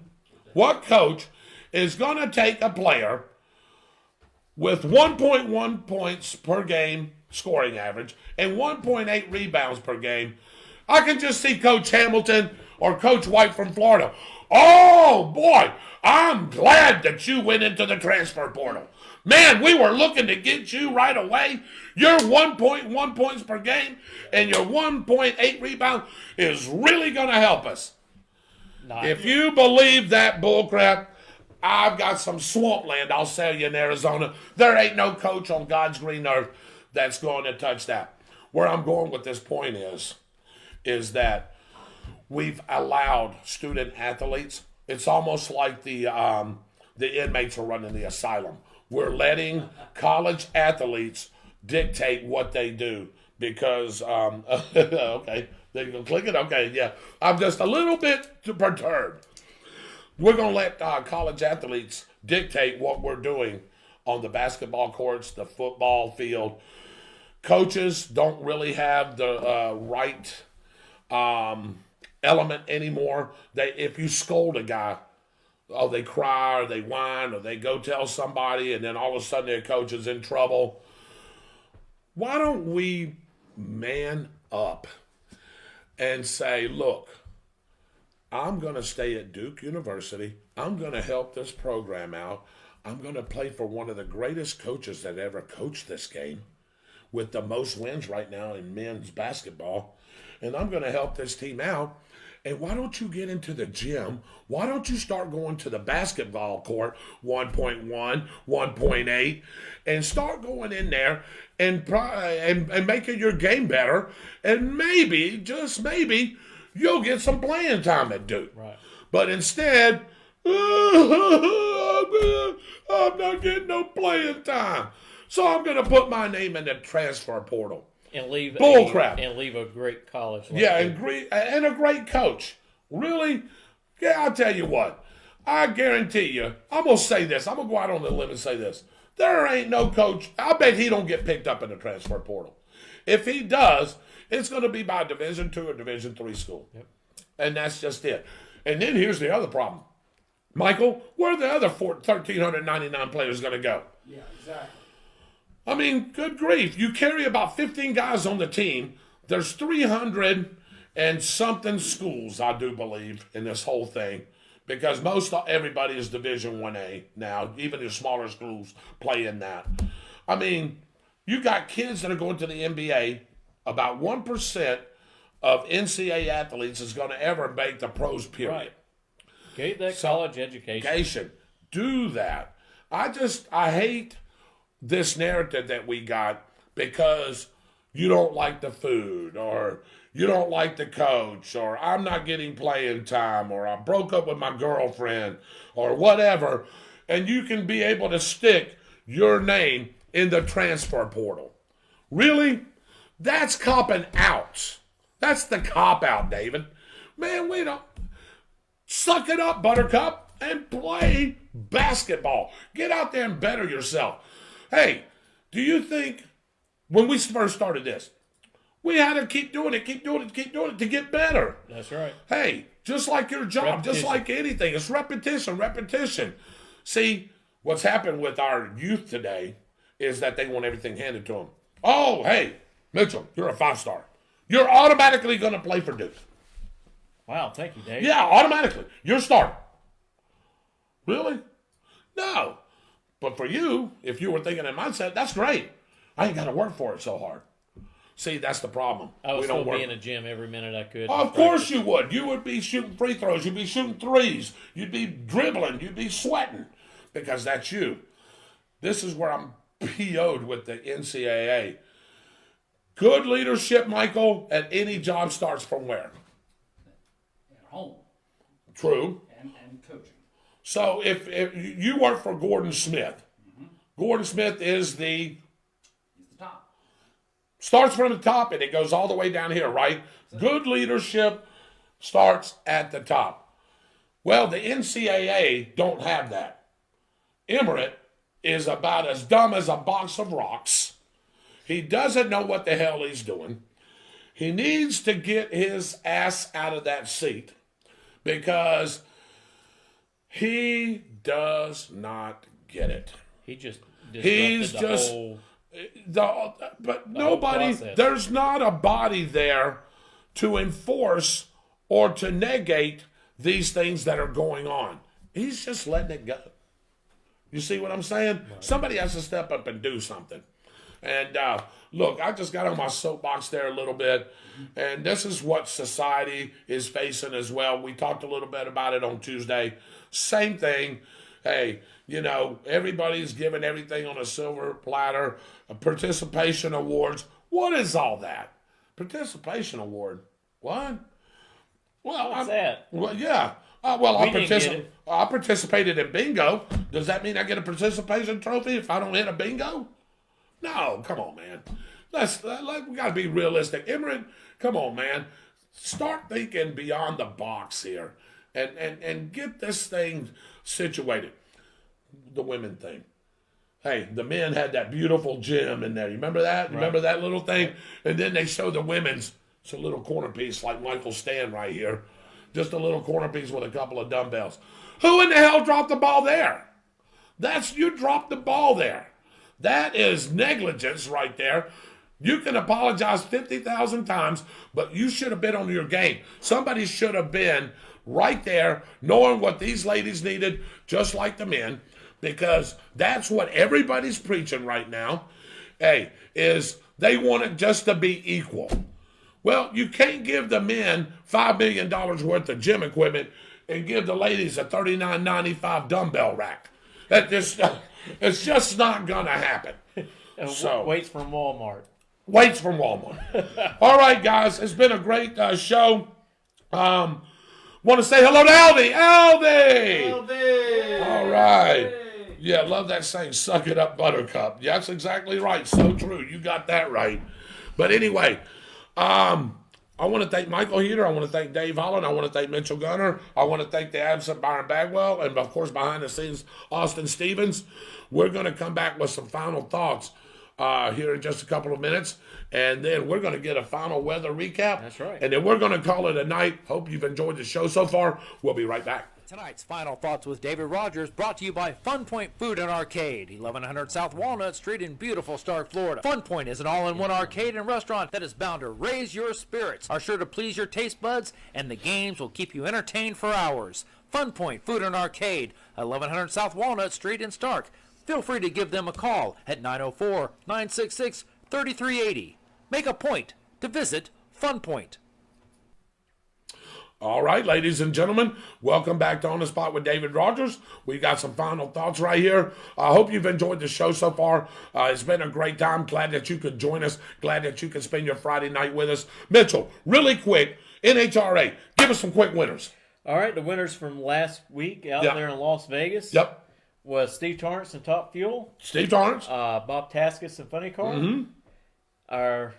what coach is going to take a player with 1.1 points per game scoring average and 1.8 rebounds per game? I can just see Coach Hamilton or Coach White from Florida. Oh, boy, I'm glad that you went into the transfer portal. Man, we were looking to get you right away. Your 1.1 points per game and your 1.8 rebounds is really going to help us. Not If you believe that bullcrap, I've got some swampland I'll sell you in Arizona. There ain't no coach on God's green earth that's going to touch that. Where I'm going with this point is that we've allowed student athletes. It's almost like the inmates are running the asylum. We're letting college athletes dictate what they do because, okay, they can click it? Okay, yeah. I'm just a little bit perturbed. We're going to let college athletes dictate what we're doing on the basketball courts, the football field. Coaches don't really have the right element anymore. If you scold a guy, they cry or they whine or they go tell somebody and then all of a sudden their coach is in trouble. Why don't we man up and say, look, I'm going to stay at Duke University. I'm going to help this program out. I'm going to play for one of the greatest coaches that ever coached this game with the most wins right now in men's basketball. And I'm going to help this team out. And why don't you get into the gym? Why don't you start going to the basketball court, 1.1, 1.8, and start going in there and making your game better? And maybe, just maybe, you'll get some playing time at Duke. Right. But instead, I'm not getting no playing time. So I'm going to put my name in the transfer portal. And leave Bullcrap. And leave a great college. Like Yeah, Duke. and a great coach. Really? Yeah, I'll tell you what. I guarantee you, I'm going to say this. I'm going to go out on the limb and say this. There ain't no coach. I bet he don't get picked up in the transfer portal. If he does, it's going to be by Division II or Division III school. Yep. And that's just it. And then here's the other problem. Michael, where are the other 1,399 players going to go? Yeah, exactly. I mean, good grief. You carry about 15 guys on the team. There's 300 and something schools, I do believe, in this whole thing. Because everybody is Division 1A now. Even the smaller schools play in that. I mean, you got kids that are going to the NBA. About 1% of NCAA athletes is going to ever make the pros, period. Right. Get that college education. Do that. I hate this narrative that we got because you don't like the food or you don't like the coach or I'm not getting playing time or I broke up with my girlfriend or whatever, and you can be able to stick your name in the transfer portal. Really? That's copping out. That's the cop-out, David. Man, we don't. Suck it up, Buttercup, and play basketball. Get out there and better yourself. Hey, do you think when we first started this, we had to keep doing it to get better? That's right. Hey, just like your job, just Repetition. like anything, it's repetition. See, what's happened with our youth today is that they want everything handed to them. Oh, hey, Mitchell, you're a 5-star. You're automatically going to play for Duke. Wow, thank you, Dave. Yeah, automatically. You're a starter. Really? No. But for you, if you were thinking in mindset, that's great. I ain't got to work for it so hard. See, that's the problem. I would We don't still work. be in a gym every minute I could. Of course you would. You would be shooting free throws. You'd be shooting threes. You'd be dribbling. You'd be sweating because that's you. This is where I'm PO'd with the NCAA. Good leadership, Michael, at any job starts from where? At home True. and coaching. So if you work for Gordon Smith, Gordon Smith is He's the top. starts from the top and it goes all the way down here, right? Good leadership starts at the top. Well, the NCAA don't have that. Emmert is about as dumb as a box of rocks. He doesn't know what the hell he's doing. He needs to get his ass out of that seat because he does not get it. He just He's disrupted just the whole. but nobody. process. There's not a body there to enforce or to negate these things that are going on. He's just letting it go. You see what I'm saying? Right. Somebody has to step up and do something. And look, I just got on my soapbox there a little bit, and this is what society is facing as well. We talked a little bit about it on Tuesday. Same thing. Hey, you know, everybody's giving everything on a silver platter. Participation awards. What is all that? Participation award. What? Well, What's that? Well, yeah. Well, We didn't get it. I participated in bingo. Does that mean I get a participation trophy if I don't hit a bingo? No, come on, man. We got to be realistic. Emmert, come on, man. Start thinking beyond the box here and get this thing situated. The women thing. Hey, the men had that beautiful gym in there. You remember that? Right. Remember that little thing? And then they showed the women's. It's a little corner piece like Michael's stand right here. Just a little corner piece with a couple of dumbbells. Who in the hell dropped the ball there? You dropped the ball there. That is negligence right there. You can apologize 50,000 times, but you should have been on your game. Somebody should have been right there knowing what these ladies needed, just like the men, because that's what everybody's preaching right now. Hey, is they want it just to be equal. Well, you can't give the men $5 million worth of gym equipment and give the ladies a $39.95 dumbbell rack. It's just not going to happen. So, weights from Walmart. Weights from Walmart. All right, guys, it's been a great show. Want to say hello to Aldi. Aldi! All right. Yeah, love that saying, suck it up, buttercup. Yeah, that's exactly right. So true. You got that right. But anyway, I want to thank Michael Heater. I want to thank Dave Holland. I want to thank Mitchell Gunner. I want to thank the absent Byron Bagwell. And, of course, behind the scenes, Austin Stevens. We're going to come back with some final thoughts here in just a couple of minutes. And then we're going to get a final weather recap. That's right. And then we're going to call it a night. Hope you've enjoyed the show so far. We'll be right back. Tonight's Final Thoughts with David Rodgers brought to you by Fun Point Food and Arcade, 1100 South Walnut Street in beautiful Stark, Florida. Fun Point is an all-in-one arcade and restaurant that is bound to raise your spirits, are sure to please your taste buds, and the games will keep you entertained for hours. Fun Point Food and Arcade, 1100 South Walnut Street in Stark. Feel free to give them a call at 904-966-3380. Make a point to visit Fun Point. All right, ladies and gentlemen, welcome back to On the Spot with David Rodgers. We got some final thoughts right here. I hope you've enjoyed the show so far. It's been a great time. Glad that you could join us. Glad that you could spend your Friday night with us. Mitchell, really quick, NHRA, give us some quick winners. All right, the winners from last week out there in Las Vegas was Steve Torrance and Top Fuel. Steve Torrance. Bob Taskus and Funny Car. Mm-hmm. Our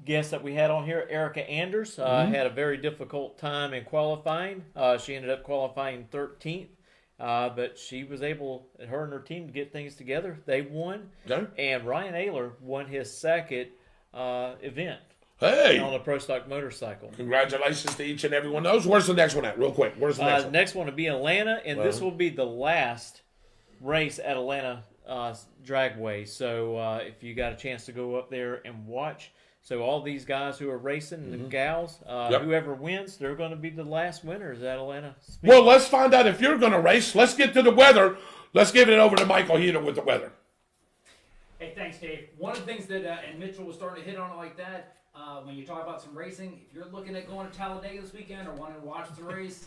guest that we had on here, Erica Anders, had a very difficult time in qualifying. She ended up qualifying 13th, but she was able, her and her team, to get things together. They won, and Ryan Ayler won his second event on a Pro Stock motorcycle. Congratulations to each and every one of those. Where's the next one at? Real quick, where's the next one? Next one will be Atlanta, and this will be the last race at Atlanta Dragway. So if you got a chance to go up there and watch. So all these guys who are racing, the gals, whoever wins, they're going to be the last winners at Atlanta. Well, let's find out if you're going to race. Let's get to the weather. Let's give it over to Michael Heater with the weather. Hey, thanks, Dave. One of the things that, and Mitchell was starting to hit on it like that, when you talk about some racing, if you're looking at going to Talladega this weekend or wanting to watch the race,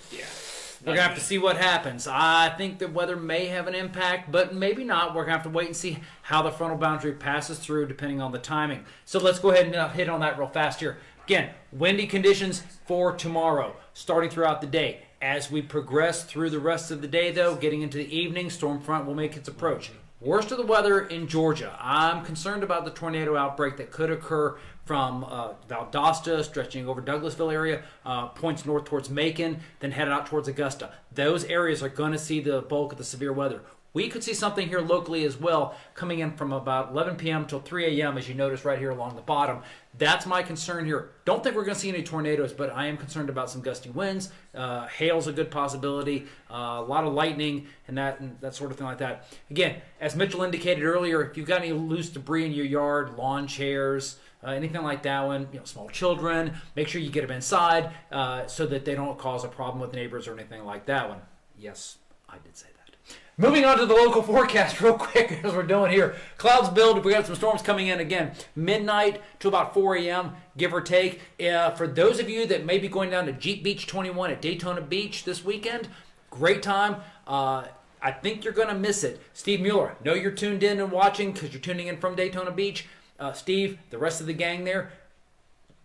we're going to have to see what happens. I think the weather may have an impact, but maybe not. We're going to have to wait and see how the frontal boundary passes through depending on the timing. So let's go ahead and hit on that real fast here. Again, windy conditions for tomorrow, starting throughout the day. As we progress through the rest of the day, though, getting into the evening, storm front will make its approach. Worst of the weather in Georgia. I'm concerned about the tornado outbreak that could occur from Valdosta, stretching over Douglasville area, points north towards Macon, then headed out towards Augusta. Those areas are going to see the bulk of the severe weather. We could see something here locally as well, coming in from about 11 p.m. till 3 a.m., as you notice right here along the bottom. That's my concern here. Don't think we're going to see any tornadoes, but I am concerned about some gusty winds. Hail's a good possibility, a lot of lightning, and that sort of thing like that. Again, as Mitchell indicated earlier, if you've got any loose debris in your yard, lawn chairs, anything like that one, small children, make sure you get them inside so that they don't cause a problem with neighbors or anything like that one. Yes, I did say that. Moving on to the local forecast real quick as we're doing here. Clouds build. We got some storms coming in again. Midnight to about 4 a.m., give or take. For those of you that may be going down to Jeep Beach 21 at Daytona Beach this weekend, great time. I think you're going to miss it. Steve Mueller, know you're tuned in and watching because you're tuning in from Daytona Beach. Steve, the rest of the gang there,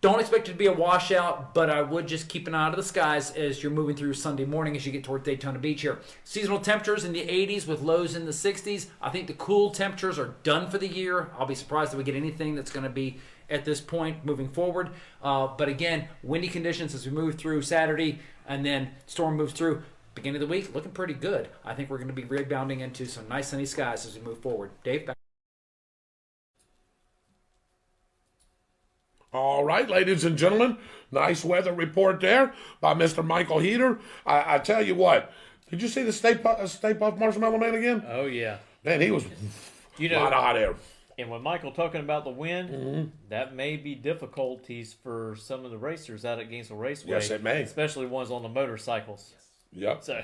don't expect it to be a washout, but I would just keep an eye out of the skies as you're moving through Sunday morning as you get towards Daytona Beach here. Seasonal temperatures in the 80s with lows in the 60s. I think the cool temperatures are done for the year. I'll be surprised if we get anything that's going to be at this point moving forward. But again, windy conditions as we move through Saturday, and then storm moves through. Beginning of the week, looking pretty good. I think we're going to be rebounding into some nice sunny skies as we move forward. Dave, back. All right, ladies and gentlemen, nice weather report there by Mr. Michael Heater. I tell you what, did you see the Stay Puft Marshmallow Man again? Oh, yeah. Man, he was a lot of hot air. And when Michael talking about the wind, that may be difficulties for some of the racers out at Gainesville Raceway. Yes, it may. Especially ones on the motorcycles. Yep. So,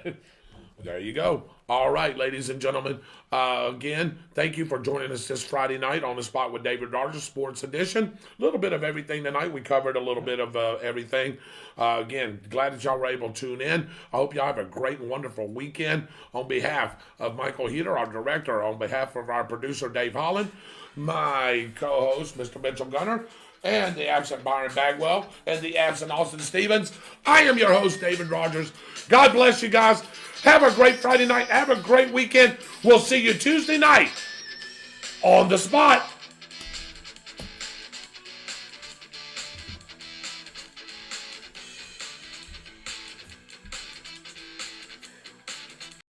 There you go. All right, ladies and gentlemen. Again, thank you for joining us this Friday night on the spot with David Rodgers Sports Edition. A little bit of everything tonight. We covered a little bit of everything. Again, glad that y'all were able to tune in. I hope y'all have a great and wonderful weekend. On behalf of Michael Heater, our director, on behalf of our producer, Dave Holland, my co-host, Mr. Mitchell Gunner, and the absent Byron Bagwell, and the absent Austin Stevens, I am your host, David Rodgers. God bless you guys. Have a great Friday night. Have a great weekend. We'll see you Tuesday night on the spot.